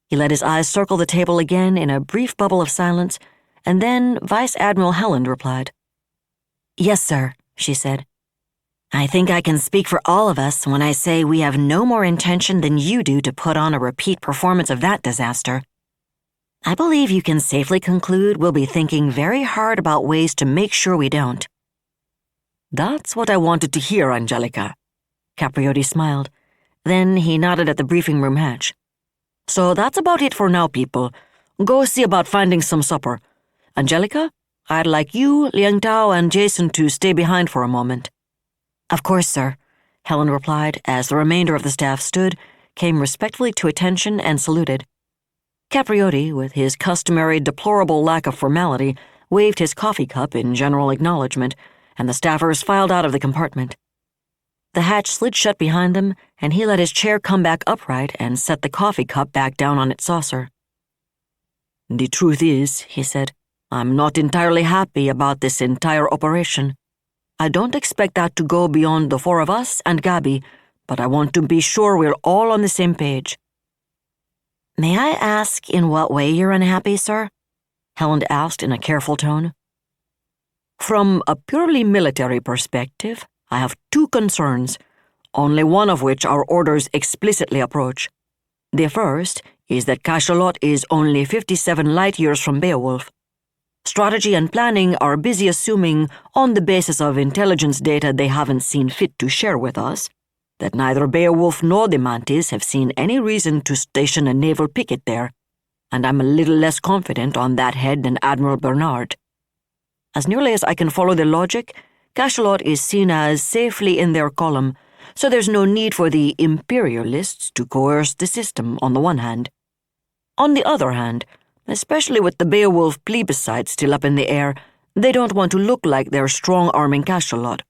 He let his eyes circle the table again in a brief bubble of silence, and then Vice Admiral Helland replied. "Yes, sir," she said. "I think I can speak for all of us when I say we have no more intention than you do to put on a repeat performance of that disaster. I believe you can safely conclude we'll be thinking very hard about ways to make sure we don't." "That's what I wanted to hear, Angelica." Capriotti smiled. Then he nodded at the briefing room hatch. "So that's about it for now, people. Go see about finding some supper. Angelica, I'd like you, Liang Tao, and Jason to stay behind for a moment." "Of course, sir," Helen replied as the remainder of the staff stood, came respectfully to attention, and saluted. Capriotti, with his customary deplorable lack of formality, waved his coffee cup in general acknowledgement, and the staffers filed out of the compartment. The hatch slid shut behind them, and he let his chair come back upright and set the coffee cup back down on its saucer. "The truth is," he said, "I'm not entirely happy about this entire operation. I don't expect that to go beyond the four of us and Gabby, but I want to be sure we're all on the same page." "May I ask in what way you're unhappy, sir?" Helen asked in a careful tone. "From a purely military perspective, I have two concerns, only one of which our orders explicitly approach. The first is that Cachalot is only 57 light-years from Beowulf. Strategy and planning are busy assuming, on the basis of intelligence data they haven't seen fit to share with us, that neither Beowulf nor the Mantis have seen any reason to station a naval picket there, and I'm a little less confident on that head than Admiral Bernard. As nearly as I can follow the logic, Cachalot is seen as safely in their column, so there's no need for the imperialists to coerce the system on the one hand. On the other hand, especially with the Beowulf plebiscite still up in the air, they don't want to look like they're strong-arming Cachalot.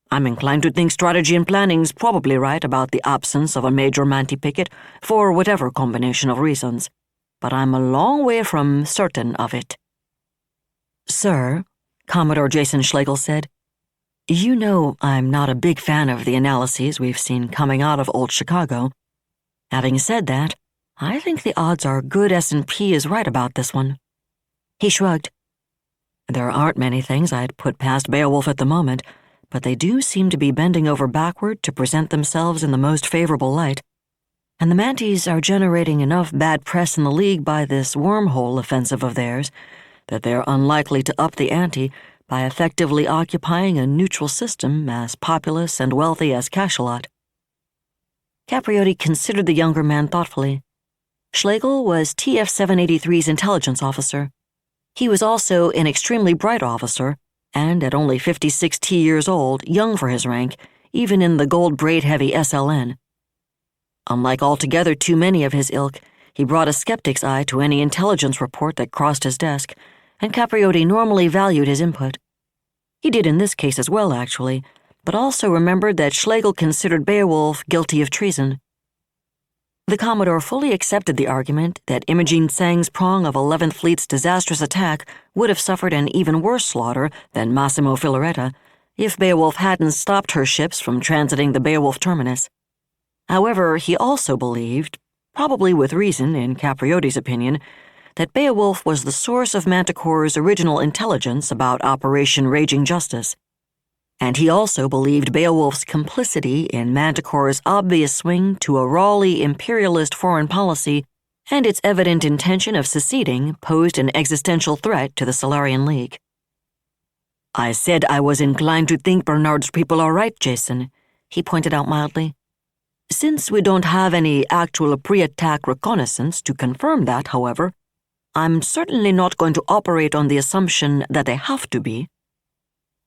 I'm inclined to think strategy and planning's probably right about the absence of a major Manti picket for whatever combination of reasons, but I'm a long way from certain of it." "Sir," Commodore Jason Schlegel said, "you know I'm not a big fan of the analyses we've seen coming out of old Chicago. Having said that, I think the odds are good S&P is right about this one." He shrugged. "There aren't many things I'd put past Beowulf at the moment, but they do seem to be bending over backward to present themselves in the most favorable light. And the Mantis are generating enough bad press in the League by this wormhole offensive of theirs that they're unlikely to up the ante by effectively occupying a neutral system as populous and wealthy as Cachalot." Capriotti considered the younger man thoughtfully. Schlegel was TF-783's intelligence officer. He was also an extremely bright officer, and at only 56 years old, young for his rank, even in the gold braid-heavy SLN. Unlike altogether too many of his ilk, he brought a skeptic's eye to any intelligence report that crossed his desk, and Capriotti normally valued his input. He did in this case as well, actually, but also remembered that Schlegel considered Beowulf guilty of treason. The Commodore fully accepted the argument that Imogene Tsang's prong of 11th Fleet's disastrous attack would have suffered an even worse slaughter than Massimo Filaretta if Beowulf hadn't stopped her ships from transiting the Beowulf terminus. However, he also believed, probably with reason in Capriotti's opinion, that Beowulf was the source of Manticore's original intelligence about Operation Raging Justice. And he also believed Beowulf's complicity in Manticore's obvious swing to a rawly imperialist foreign policy and its evident intention of seceding posed an existential threat to the Solarian League. "I said I was inclined to think Bernard's people are right, Jason," he pointed out mildly. "Since we don't have any actual pre-attack reconnaissance to confirm that, however, I'm certainly not going to operate on the assumption that they have to be."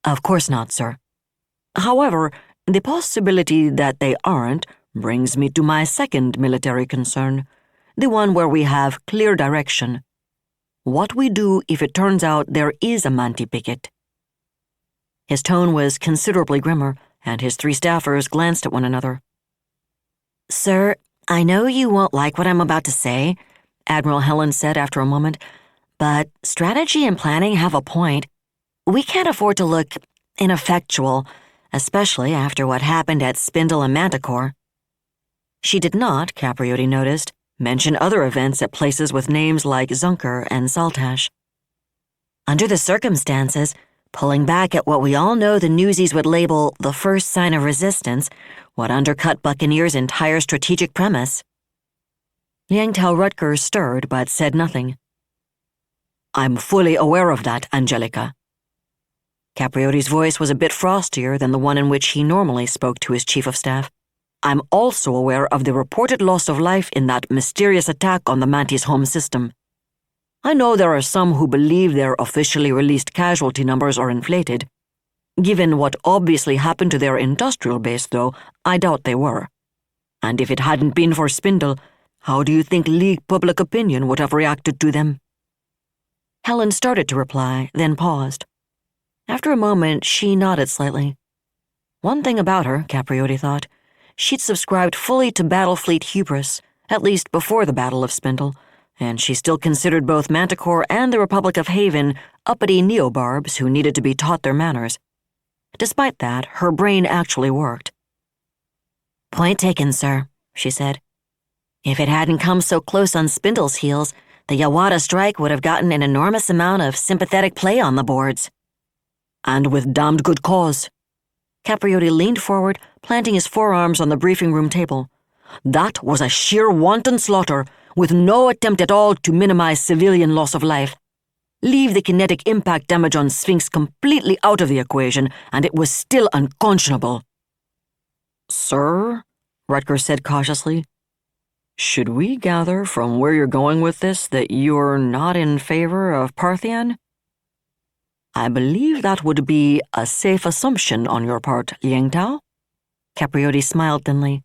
"Of course not, sir. However, the possibility that they aren't brings me to my second military concern, the one where we have clear direction. What we do if it turns out there is a Manti picket." His tone was considerably grimmer, and his three staffers glanced at one another. "Sir, I know you won't like what I'm about to say," Admiral Helen said after a moment, "but strategy and planning have a point. We can't afford to look ineffectual, especially after what happened at Spindle and Manticore." She did not, Capriotti noticed, mention other events at places with names like Zunker and Saltash. Under the circumstances, pulling back at what we all know the newsies would label the first sign of resistance would undercut Buccaneer's entire strategic premise. Liang Tao Rutger stirred but said nothing. "I'm fully aware of that, Angelica." Capriotti's voice was a bit frostier than the one in which he normally spoke to his chief of staff. I'm also aware of the reported loss of life in that mysterious attack on the Mantis home system. I know there are some who believe their officially released casualty numbers are inflated. Given what obviously happened to their industrial base, though, I doubt they were. And if it hadn't been for Spindle, how do you think League public opinion would have reacted to them? Helen started to reply, then paused. After a moment, she nodded slightly. One thing about her, Capriotti thought, she'd subscribed fully to Battlefleet hubris, at least before the Battle of Spindle, and she still considered both Manticore and the Republic of Haven uppity neobarbs who needed to be taught their manners. Despite that, her brain actually worked. "Point taken, sir," she said. "If it hadn't come so close on Spindle's heels, the Yawata strike would have gotten an enormous amount of sympathetic play on the boards." "And with damned good cause." Capriotti leaned forward, planting his forearms on the briefing room table. "That was a sheer wanton slaughter, with no attempt at all to minimize civilian loss of life. Leave the kinetic impact damage on Sphinx completely out of the equation, and it was still unconscionable." "Sir," Rutger said cautiously, "should we gather from where you're going with this that you're not in favor of Parthian?" "I believe that would be a safe assumption on your part, Liang Tao." Capriotti smiled thinly.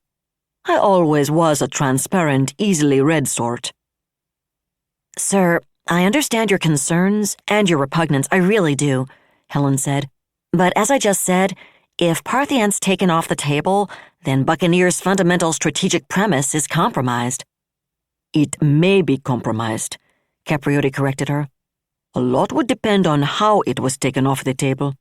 "I always was a transparent, easily read sort." "Sir, I understand your concerns and your repugnance, I really do," Helen said. "But as I just said, if Parthian's taken off the table, then Buccaneer's fundamental strategic premise is compromised." "It may be compromised," Capriotti corrected her. "A lot would depend on how it was taken off the table.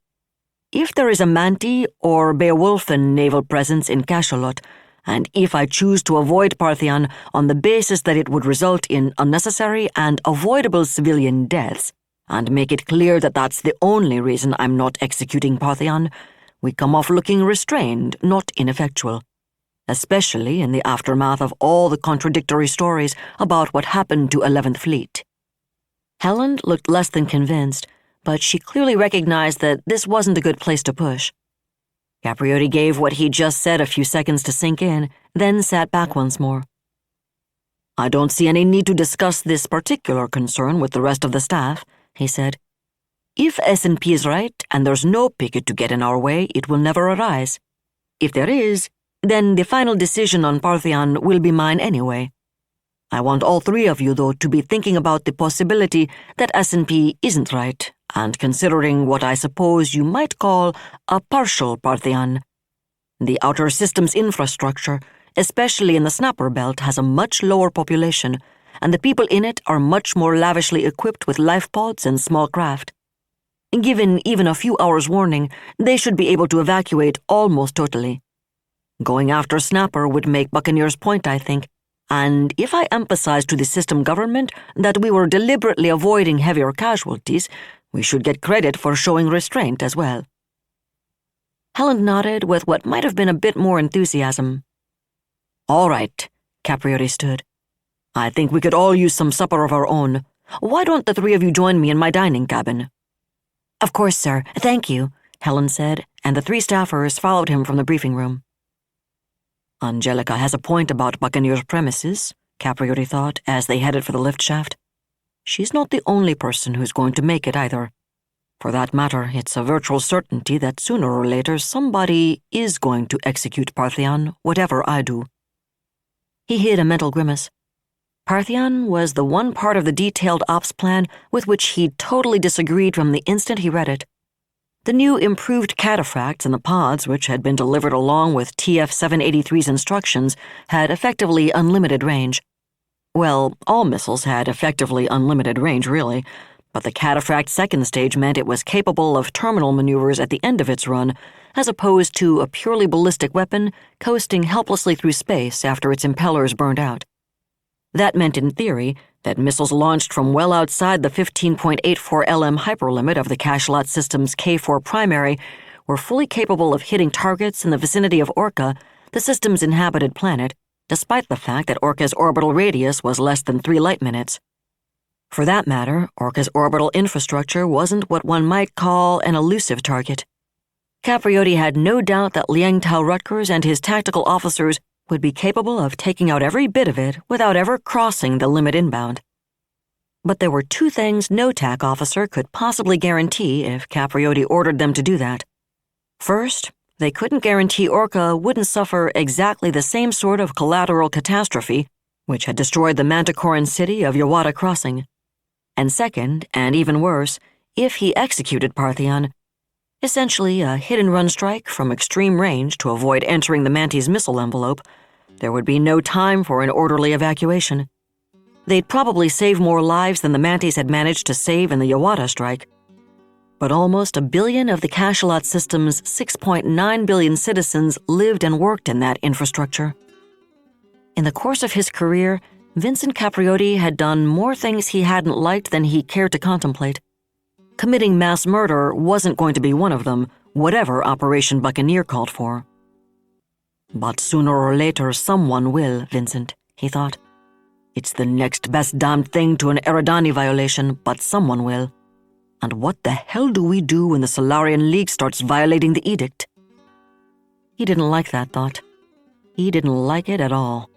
If there is a Manti or Beowulfan naval presence in Cachalot, and if I choose to avoid Parthian on the basis that it would result in unnecessary and avoidable civilian deaths, and make it clear that that's the only reason I'm not executing Parthian, we come off looking restrained, not ineffectual, especially in the aftermath of all the contradictory stories about what happened to 11th Fleet." Helen looked less than convinced, but she clearly recognized that this wasn't a good place to push. Capriotti gave what he'd just said a few seconds to sink in, then sat back once more. "I don't see any need to discuss this particular concern with the rest of the staff," he said. "If S&P is right and there's no picket to get in our way, it will never arise. If there is, then the final decision on Parthian will be mine anyway. I want all three of you, though, to be thinking about the possibility that S&P isn't right, and considering what I suppose you might call a partial Parthian. The outer systems infrastructure, especially in the Snapper Belt, has a much lower population, and the people in it are much more lavishly equipped with life pods and small craft. Given even a few hours' warning, they should be able to evacuate almost totally. Going after Snapper would make Buccaneer's point, I think, and if I emphasize to the system government that we were deliberately avoiding heavier casualties, we should get credit for showing restraint as well." Helen nodded with what might have been a bit more enthusiasm. "All right," Capriotti stood. "I think we could all use some supper of our own. Why don't the three of you join me in my dining cabin?" "Of course, sir. Thank you," Helen said, and the three staffers followed him from the briefing room. Angelica has a point about Buccaneer's premises, Capriotti thought as they headed for the lift shaft. She's not the only person who's going to make it either. For that matter, it's a virtual certainty that sooner or later somebody is going to execute Parthian, whatever I do. He hid a mental grimace. Parthian was the one part of the detailed ops plan with which he totally disagreed from the instant he read it. The new improved cataphracts in the pods, which had been delivered along with TF-783's instructions, had effectively unlimited range. Well, all missiles had effectively unlimited range, really, but the cataphract second stage meant it was capable of terminal maneuvers at the end of its run, as opposed to a purely ballistic weapon coasting helplessly through space after its impellers burned out. That meant, in theory, that missiles launched from well outside the 15.84 LM hyperlimit of the Cachalot system's K4 primary were fully capable of hitting targets in the vicinity of Orca, the system's inhabited planet, despite the fact that Orca's orbital radius was less than 3 light minutes. For that matter, Orca's orbital infrastructure wasn't what one might call an elusive target. Capriotti had no doubt that Liang Tao Rutgers and his tactical officers would be capable of taking out every bit of it without ever crossing the limit inbound. But there were two things no TAC officer could possibly guarantee if Capriotti ordered them to do that. First, they couldn't guarantee Orca wouldn't suffer exactly the same sort of collateral catastrophe which had destroyed the Manticoran city of Yawata Crossing. And second, and even worse, if he executed Parthian, essentially a hit-and-run strike from extreme range to avoid entering the Mantis missile envelope, there would be no time for an orderly evacuation. They'd probably save more lives than the Mantis had managed to save in the Yawata strike. But almost 1 billion of the Cachalot system's 6.9 billion citizens lived and worked in that infrastructure. In the course of his career, Vincent Capriotti had done more things he hadn't liked than he cared to contemplate. Committing mass murder wasn't going to be one of them, whatever Operation Buccaneer called for. But sooner or later someone will, Vincent, he thought. It's the next best damned thing to an Eridani violation, but someone will. And what the hell do we do when the Solarian League starts violating the edict? He didn't like that thought. He didn't like it at all.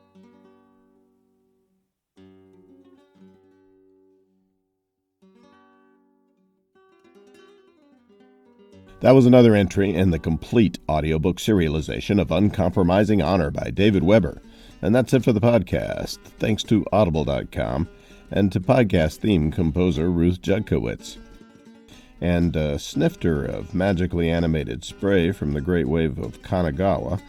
That was another entry in the complete audiobook serialization of Uncompromising Honor by David Weber. And that's it for the podcast. Thanks to Audible.com and to podcast theme composer Ruth Judkowitz. And a snifter of magically animated spray from the Great Wave of Kanagawa,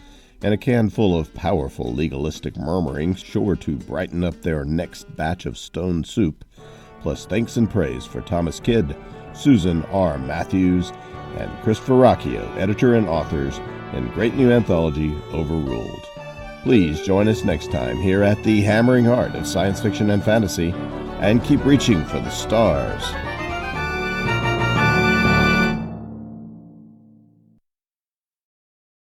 and a can full of powerful legalistic murmuring sure to brighten up their next batch of stone soup, plus thanks and praise for Thomas Kidd, Susan R. Matthews, and Christopher Ruocchio, editor and authors, in great new anthology, Overruled. Please join us next time here at the hammering heart of science fiction and fantasy, and keep reaching for the stars.